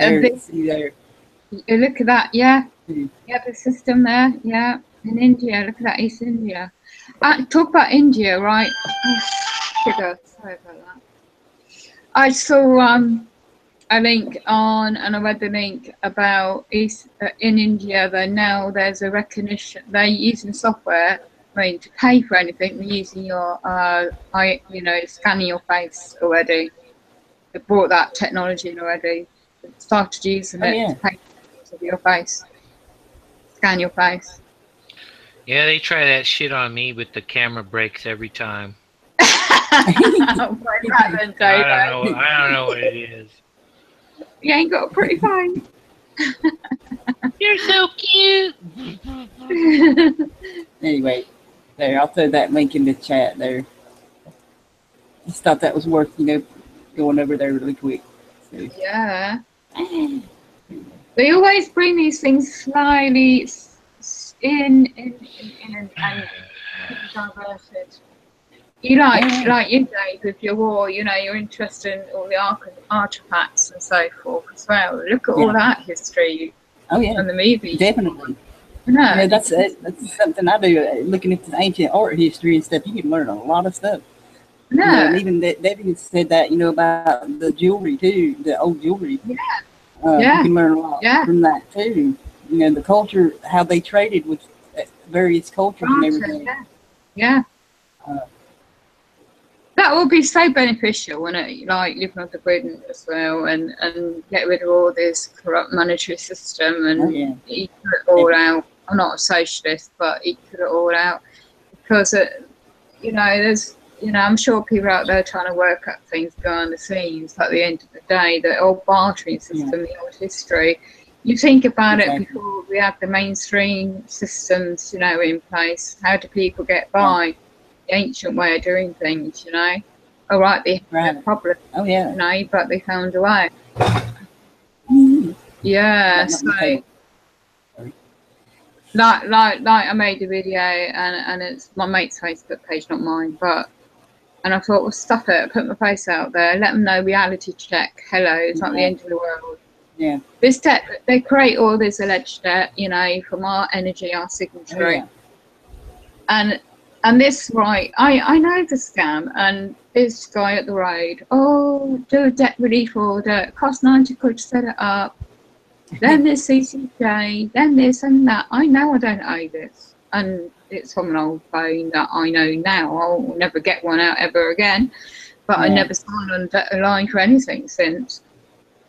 look at that, yeah. Yeah, the system there, yeah. In India, look at that, East India. Talk about India, right? Oh, sugar, sorry about that. I saw a link on, and I read the link about in India. There's a recognition. They're using software. I mean, to pay for anything, they're using your, scanning your face already. They brought that technology in already. They started using it to pay for your face, scan your face. Yeah, they try that shit on me, but the camera breaks every time. I don't know what it is. You ain't got a pretty face. You're so cute. Anyway, there, I'll throw that link in the chat there. Just thought that was worth, you know, going over there really quick. So. Yeah. They always bring these things slightly in and diverted. You like you, Dave, with your war, you know, you're interested in all the artifacts and so forth as well. Look at all that history from the movies. Definitely. No. Yeah, that's something I do. Looking at the ancient art history and stuff, you can learn a lot of stuff. No. You know, and even Debbie said that, you know, about the jewelry too, the old jewelry. Yeah. You can learn a lot from that too. You know, the culture, how they traded with various cultures and everything. Yeah. That would be so beneficial, wouldn't it? Like living off the grid as well, and get rid of all this corrupt monetary system and equal it all out. I'm not a socialist, but equal it all out because you know, there's, you know, I'm sure people out there trying to work up things behind the scenes. At the end of the day, the old bartering system, the old history. You think about it before we have the mainstream systems, you know, in place. How do people get by? The ancient way of doing things, you know. All right, they had a problem, you know, but they found a way. Yeah, so like I made a video and it's my mate's Facebook page, not mine, and I thought, well, stuff it, put my face out there, let them know, reality check, hello, it's not the end of the world. Yeah. This debt, they create all this alleged debt, you know, from our energy, our signature. And this, right, I know the scam, and this guy at the road, do a debt relief order, it costs 90 quid to set it up, then there's CCJ, then this and that. I know I don't owe this. and it's from an old phone that I know now. I'll never get one out ever again. But I never signed on a line for anything since.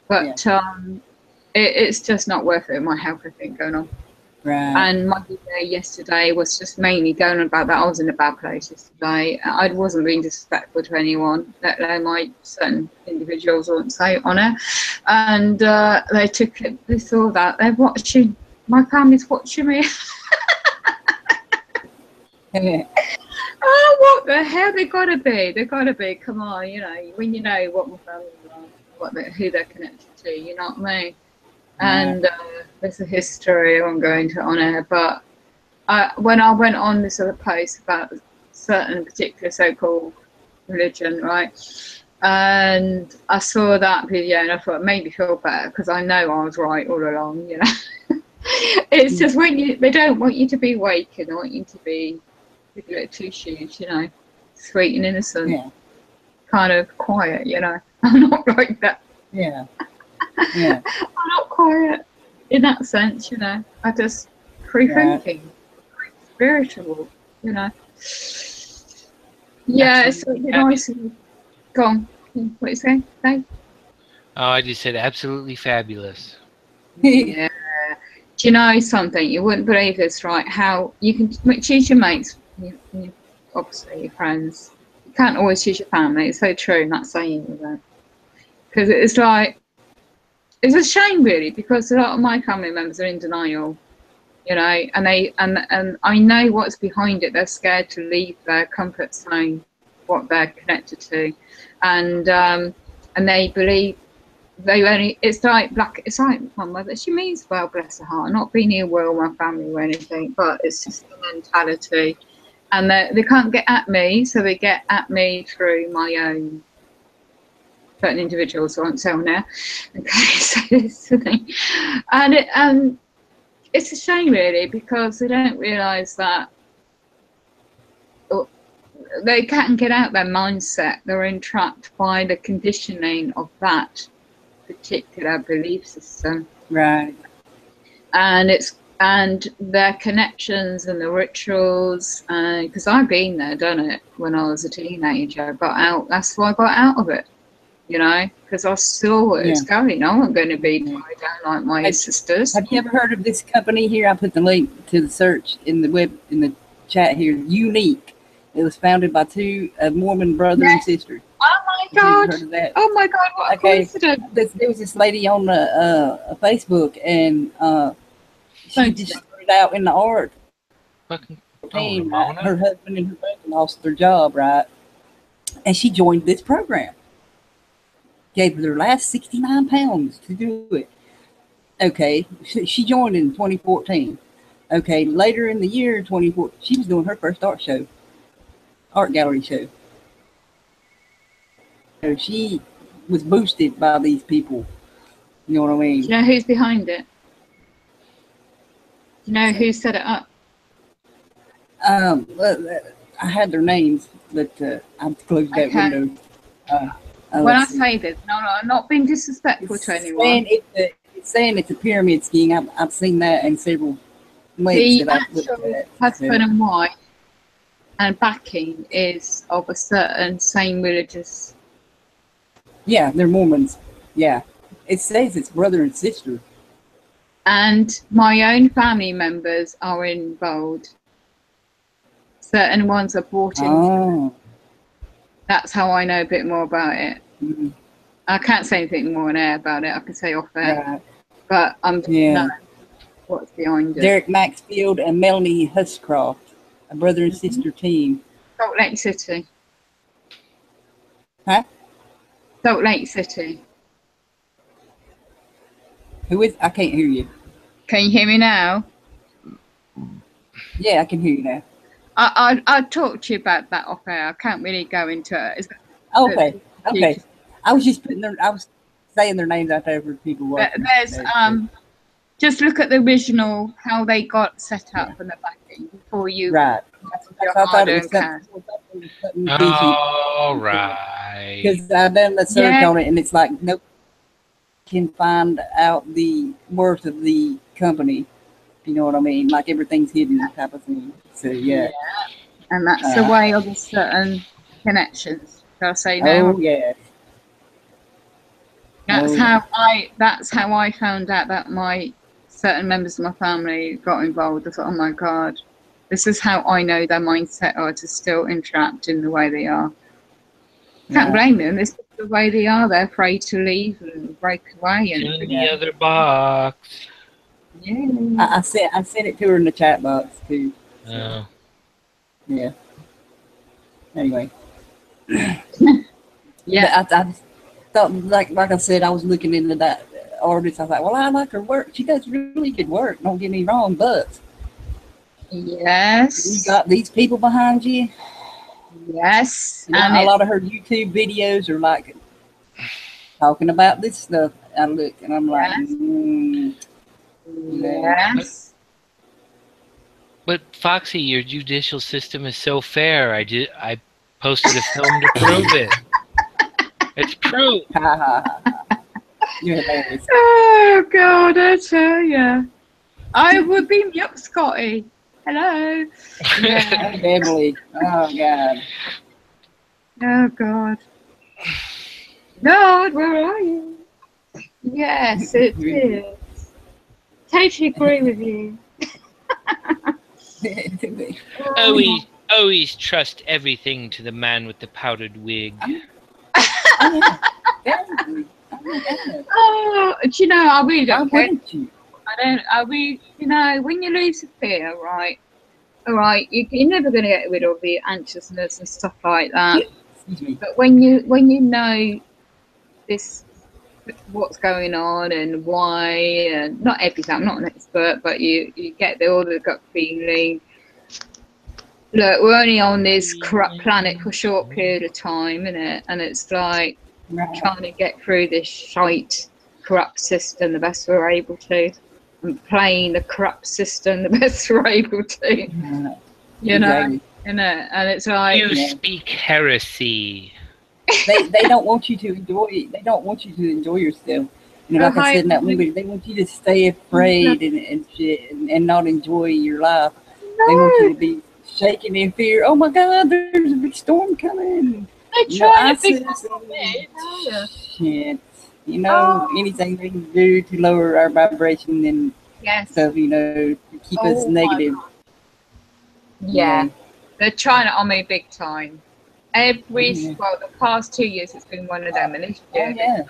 But it's just not worth it. My health, I think, going on. Right. And my day yesterday was just mainly going on about that. I was in a bad place yesterday. I wasn't being disrespectful to anyone, let alone my certain individuals, I wouldn't say on it. And they took it, they saw that. They're watching, my family's watching me. Oh, what the hell? They gotta be. They gotta be. Come on, you know, when you know what my family are, who they're connected to, you know what I mean? And there's a history. I won't go into it on air, but when I went on this other post about certain particular so-called religion, right? And I saw that video and I thought it made me feel better because I know I was right all along, you know. It's just when they don't want you to be awakened, they want you to be with your two shoes, you know, sweet and innocent, kind of quiet, you know. I'm not like that. Yeah. I'm not quiet in that sense, you know. I just free thinking, spiritual, you know. Yeah, it's nice. Go on. What you say? Thanks. Oh, I just said absolutely fabulous. Yeah. Do you know something? You wouldn't believe this, right? How you can choose your mates, obviously your friends. You can't always choose your family. It's so true, not saying that. Because it's like, it's a shame really, because a lot of my family members are in denial, you know, and I know what's behind it. They're scared to leave their comfort zone, what they're connected to, and they believe they only. It's like my mother. She means well, bless her heart. Not being ill will my family or anything, but it's just the mentality, and they can't get at me, so they get at me through my own certain individuals. I won't say on there. Okay, so this thing, and it's a shame really, because they don't realise that they can't get out their mindset. They're entrapped by the conditioning of that particular belief system. Right. And their connections and the rituals, because I've been there, done it when I was a teenager, got out. That's why I got out of it, you know, because I saw where it's going. I wasn't going to be tied down like my sisters. Have you ever heard of this company here? I put the link to the search in the chat here. Unique. It was founded by two Mormon brother and sister. Oh my God! Heard of that? Oh my God! What a coincidence! There was this lady on Facebook, and she just started out in the art team. Right? Her husband and her brother lost their job, right? And she joined this program. Gave her their last 69 pounds to do it. Okay, she joined in 2014. Okay, later in the year 2014, she was doing her first art gallery show. So she was boosted by these people. You know what I mean? Do you know who's behind it? Do you know who set it up? I had their names, but I've closed that window. When I say this, no, I'm not being disrespectful to anyone. It's saying it's a pyramid scheme. I've seen that in several links that I've looked at. Husband and wife and backing is of a certain same religious. Yeah, they're Mormons. Yeah, it says it's brother and sister. And my own family members are involved. Certain ones are brought in. Oh. That's how I know a bit more about it. Mm-hmm. I can't say anything more on air about it. I can say off air, but I'm knowing what's behind it. Derek Maxfield and Melanie Huscroft, a brother and sister team. Salt Lake City. Huh? Salt Lake City. Who is? I can't hear you. Can you hear me now? Yeah, I can hear you now. I'll talk to you about that off air. I can't really go into it. Okay. I was just I was saying their names out there for people watching. There's just look at the original, how they got set up and the backing before you. Right. All right. Because I've done the search on it, and it's like nobody can find out the worth of the company You know what I mean? Like everything's hidden type of thing. So yeah. And that's the way of certain connections. Shall I say now? Oh yeah. That's how I found out that my certain members of my family got involved. I thought, oh my God, this is how I know their mindset are to still interact in the way they are. Can't blame them. This is the way they are. They're afraid to leave and break away. And in the other box. Yeah. I sent it to her in the chat box too. So, Oh. yeah. Anyway. Yeah. I just thought, like I said, I was looking into that artist. I thought, well, I like her work. She does really good work. Don't get me wrong, but Yes. you got these people behind you. Yes. You know, And a lot of her YouTube videos are like talking about this stuff. I look and I'm like, yes. But Foxy, your judicial system is so fair. I posted a film to prove it. It's proof. You're hilarious. Oh God, I tell you, I would beam you up, Scotty. Hello. Yeah. Oh, Beverly. Oh God. Oh God. God, where are you? Yes, it is. Totally agree with you. Always trust everything to the man with the powdered wig. Oh, do you know, I really don't care. You? I really, you know, when you lose a fear, right? All right, you're never going to get rid of the anxiousness and stuff like that. But when you know this, what's going on and why, and not everything, I'm not an expert, but you get all the gut feeling. Look, we're only on this corrupt planet for a short period of time, innit? And it's like trying to get through this shite, corrupt system the best we're able to, and playing the corrupt system the best we're able to. You know, and it's like you speak heresy. They don't want you to enjoy. They don't want you to enjoy yourself. You know, like I said in that movie, they want you to stay afraid and shit and not enjoy your life. No. They want you to be shaking in fear. Oh my God, there's a big storm coming. They're trying to shit. You know, anything they can do to lower our vibration and stuff, you know, to keep us negative. Yeah. They're trying it on me big time. Well, the past 2 years it's been one of them, and this year,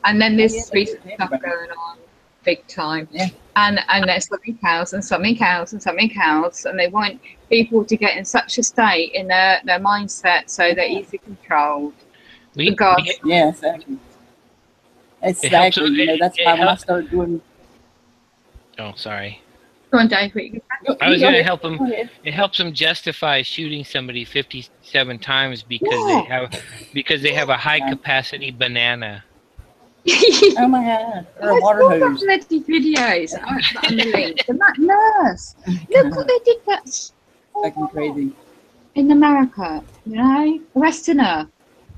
and then this recent stuff going on big time, and there's something else and something else and something else, and they want people to get in such a state in their mindset so they're easily controlled. Exactly. Exactly. You know, that's why when I started doing. Oh, sorry. Go on, Dave. I was going to help them. It helps them justify shooting somebody 57 times because they have a high capacity banana. Oh my God! Or a water hose. Videos and the link. And that nurse. Look what they did. That's fucking crazy. In America, you know, arresting her,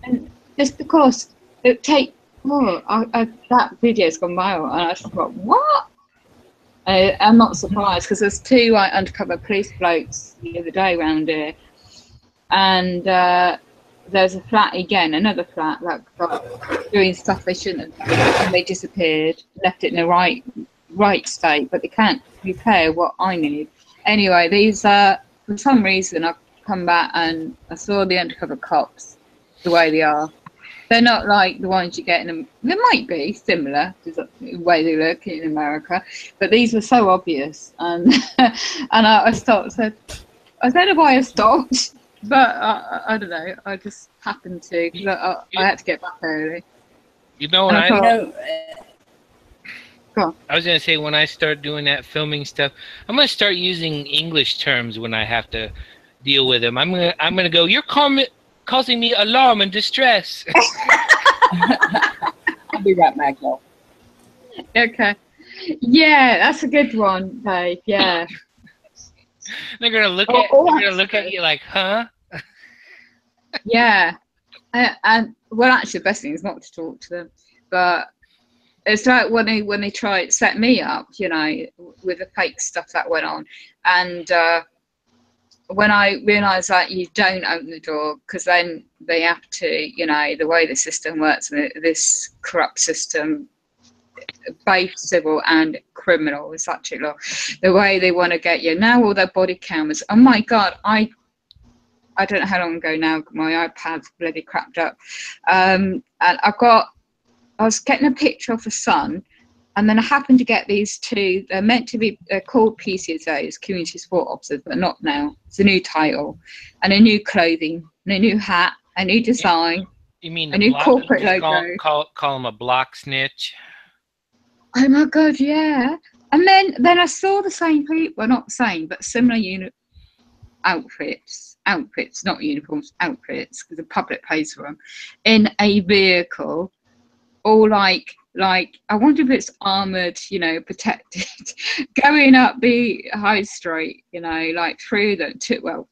and just because it take. That video's gone viral, and I thought, what? I'm not surprised because there's two undercover police blokes the other day around here, and there's a flat again, another flat that got doing stuff they shouldn't have done, and they disappeared, left it in the right state, but they can't repair what I need. Anyway, these for some reason I come back and I saw the undercover cops the way they are. They're not like the ones you get in them. They might be similar to the way they look in America, but these were so obvious. And I stopped. I don't know why I stopped, but I don't know. I just happened to because I had to get back early. You know what Go on. I was gonna say when I start doing that filming stuff, I'm gonna start using English terms when I have to deal with them. I'm gonna go. You're causing me alarm and distress. I'll be right back, y'all. Okay. Yeah, that's a good one, Dave. Yeah. They're gonna look at you like, huh? Yeah. And well, actually, the best thing is not to talk to them, but it's like when they tried to set me up, you know, with the fake stuff that went on, and when I realised that you don't open the door, because then they have to, you know, the way the system works, this corrupt system, both civil and criminal, is actually law, the way they want to get you. Now all their body cameras. Oh my God, I don't know how long ago now, my iPad's bloody crapped up. And I was getting a picture of the sun, and then I happened to get these two. They're meant to be, they're called PCSOs, Community Support Officers, but not now. It's a new title, and a new clothing, and a new hat, a new design. You mean a new corporate logo? Call them a block snitch? Oh my God, yeah. And then I saw the same people, well, not the same, but similar outfits, not uniforms, outfits, because the public pays for them, in a vehicle, all like I wonder if it's armoured, you know, protected, going up the high street, you know, like through well,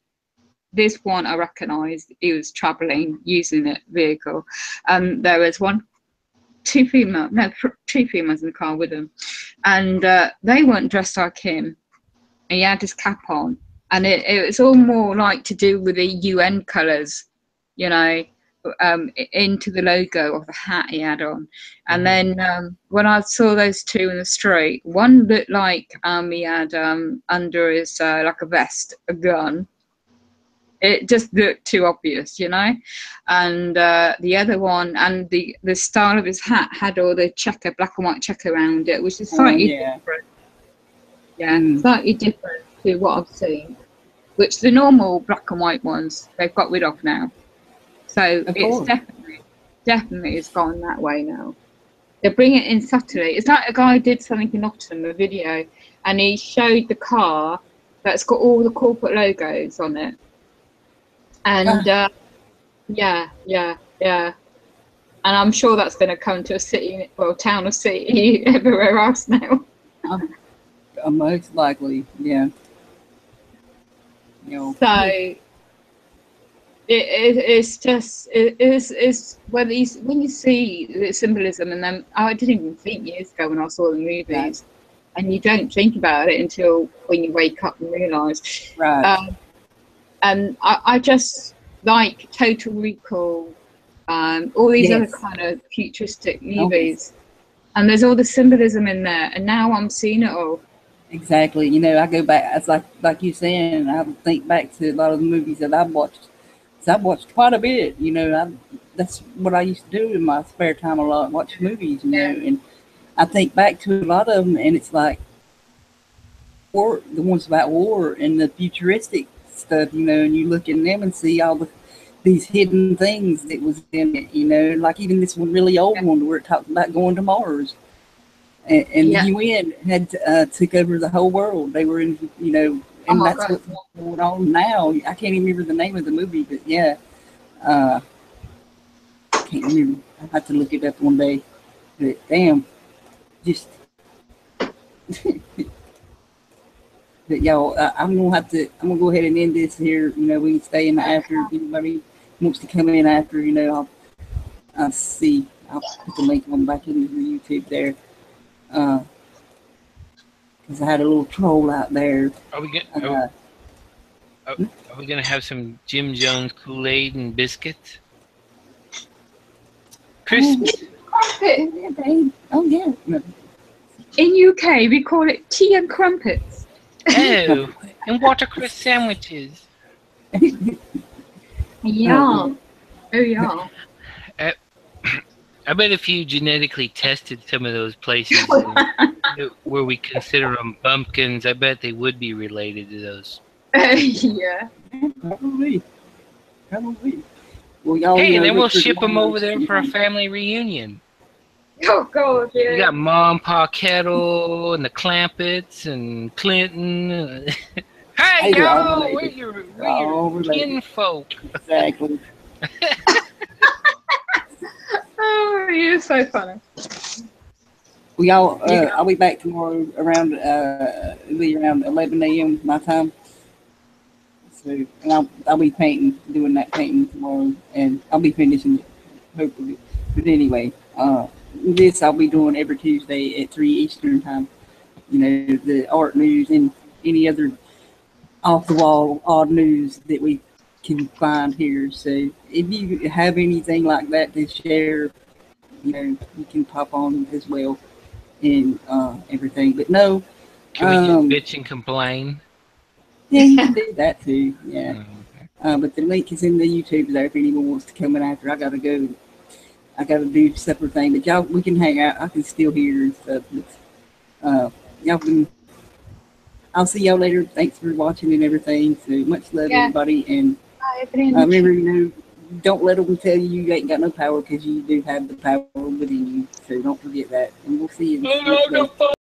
this one I recognised, he was travelling using that vehicle. There was two females in the car with him, and they weren't dressed like him. And he had his cap on, and it was all more like to do with the UN colours, you know, into the logo of the hat he had on. And then when I saw those two in the street, one looked like he had under his like a vest, a gun. It just looked too obvious, you know. And the other one, and the style of his hat had all the black and white checker around it, which is slightly different. Yeah, slightly different to what I've seen, which the normal black and white ones they've got rid of now. So it's definitely has gone that way now. They bring it in subtly. It's like a guy did something in Nottingham, a video, and he showed the car that's got all the corporate logos on it. And yeah. And I'm sure that's going to come to a city, well, town or city everywhere else now. Most likely, yeah. You know. So it's when you see the symbolism, and then I didn't even think years ago when I saw the movies, and you don't think about it until when you wake up and realise. Right. And I just like Total Recall, all these other kind of futuristic movies, and there's all the symbolism in there, and now I'm seeing it all. Exactly. You know, I go back, it's like you saying, I think back to a lot of the movies that I've watched. So I've watched quite a bit, you know. That's what I used to do in my spare time a lot, watch movies, you know. And I think back to a lot of them, and it's like the ones about war and the futuristic stuff, you know, and you look in them and see all these hidden things that was in it, you know, like even this one really old one where it talks about going to Mars. And the UN had took over the whole world. They were in, you know, and that's what's going on now. I can't even remember the name of the movie, but yeah, I can't remember. I have to look it up one day. But damn, just. But y'all, I'm gonna go ahead and end this here. You know, we can stay in after. If anybody wants to come in after, you know, I'll see. I'll put the link on back into the YouTube there. Because I had a little troll out there. Are we gonna have some Jim Jones Kool-Aid and biscuits? Christmas. Oh yeah. In UK, we call it tea and crumpets. Oh, and watercress sandwiches. Yeah. Oh yeah. I bet if you genetically tested some of those places where we consider them bumpkins, I bet they would be related to those. Yeah. Probably. Well, y'all, hey, then we'll ship them over there for a family reunion. Oh, God, yeah. You got Mom, Pa Kettle, and the Clampets, and Clinton. Hey, y'all, we're your kinfolk. Exactly. Oh, you're so funny. Well, y'all, I'll be back tomorrow around 11 a.m. my time. So, and I'll be doing that painting tomorrow, and I'll be finishing it, hopefully. But anyway, this I'll be doing every Tuesday at 3 Eastern time. You know, the art news and any other off the wall odd news that we can find here. So if you have anything like that to share, you know, you can pop on as well and everything. But no, Can we just bitch and complain? yeah, you can do that too. Yeah. Okay. But the link is in the YouTube there if anyone wants to come in after. I gotta go. I gotta do separate thing. But y'all, we can hang out. I can still hear and stuff. But, y'all can. I'll see y'all later. Thanks for watching and everything. So much love, everybody. And remember, you know, don't let them tell you you ain't got no power because you do have the power within you. So don't forget that. And we'll see you next day.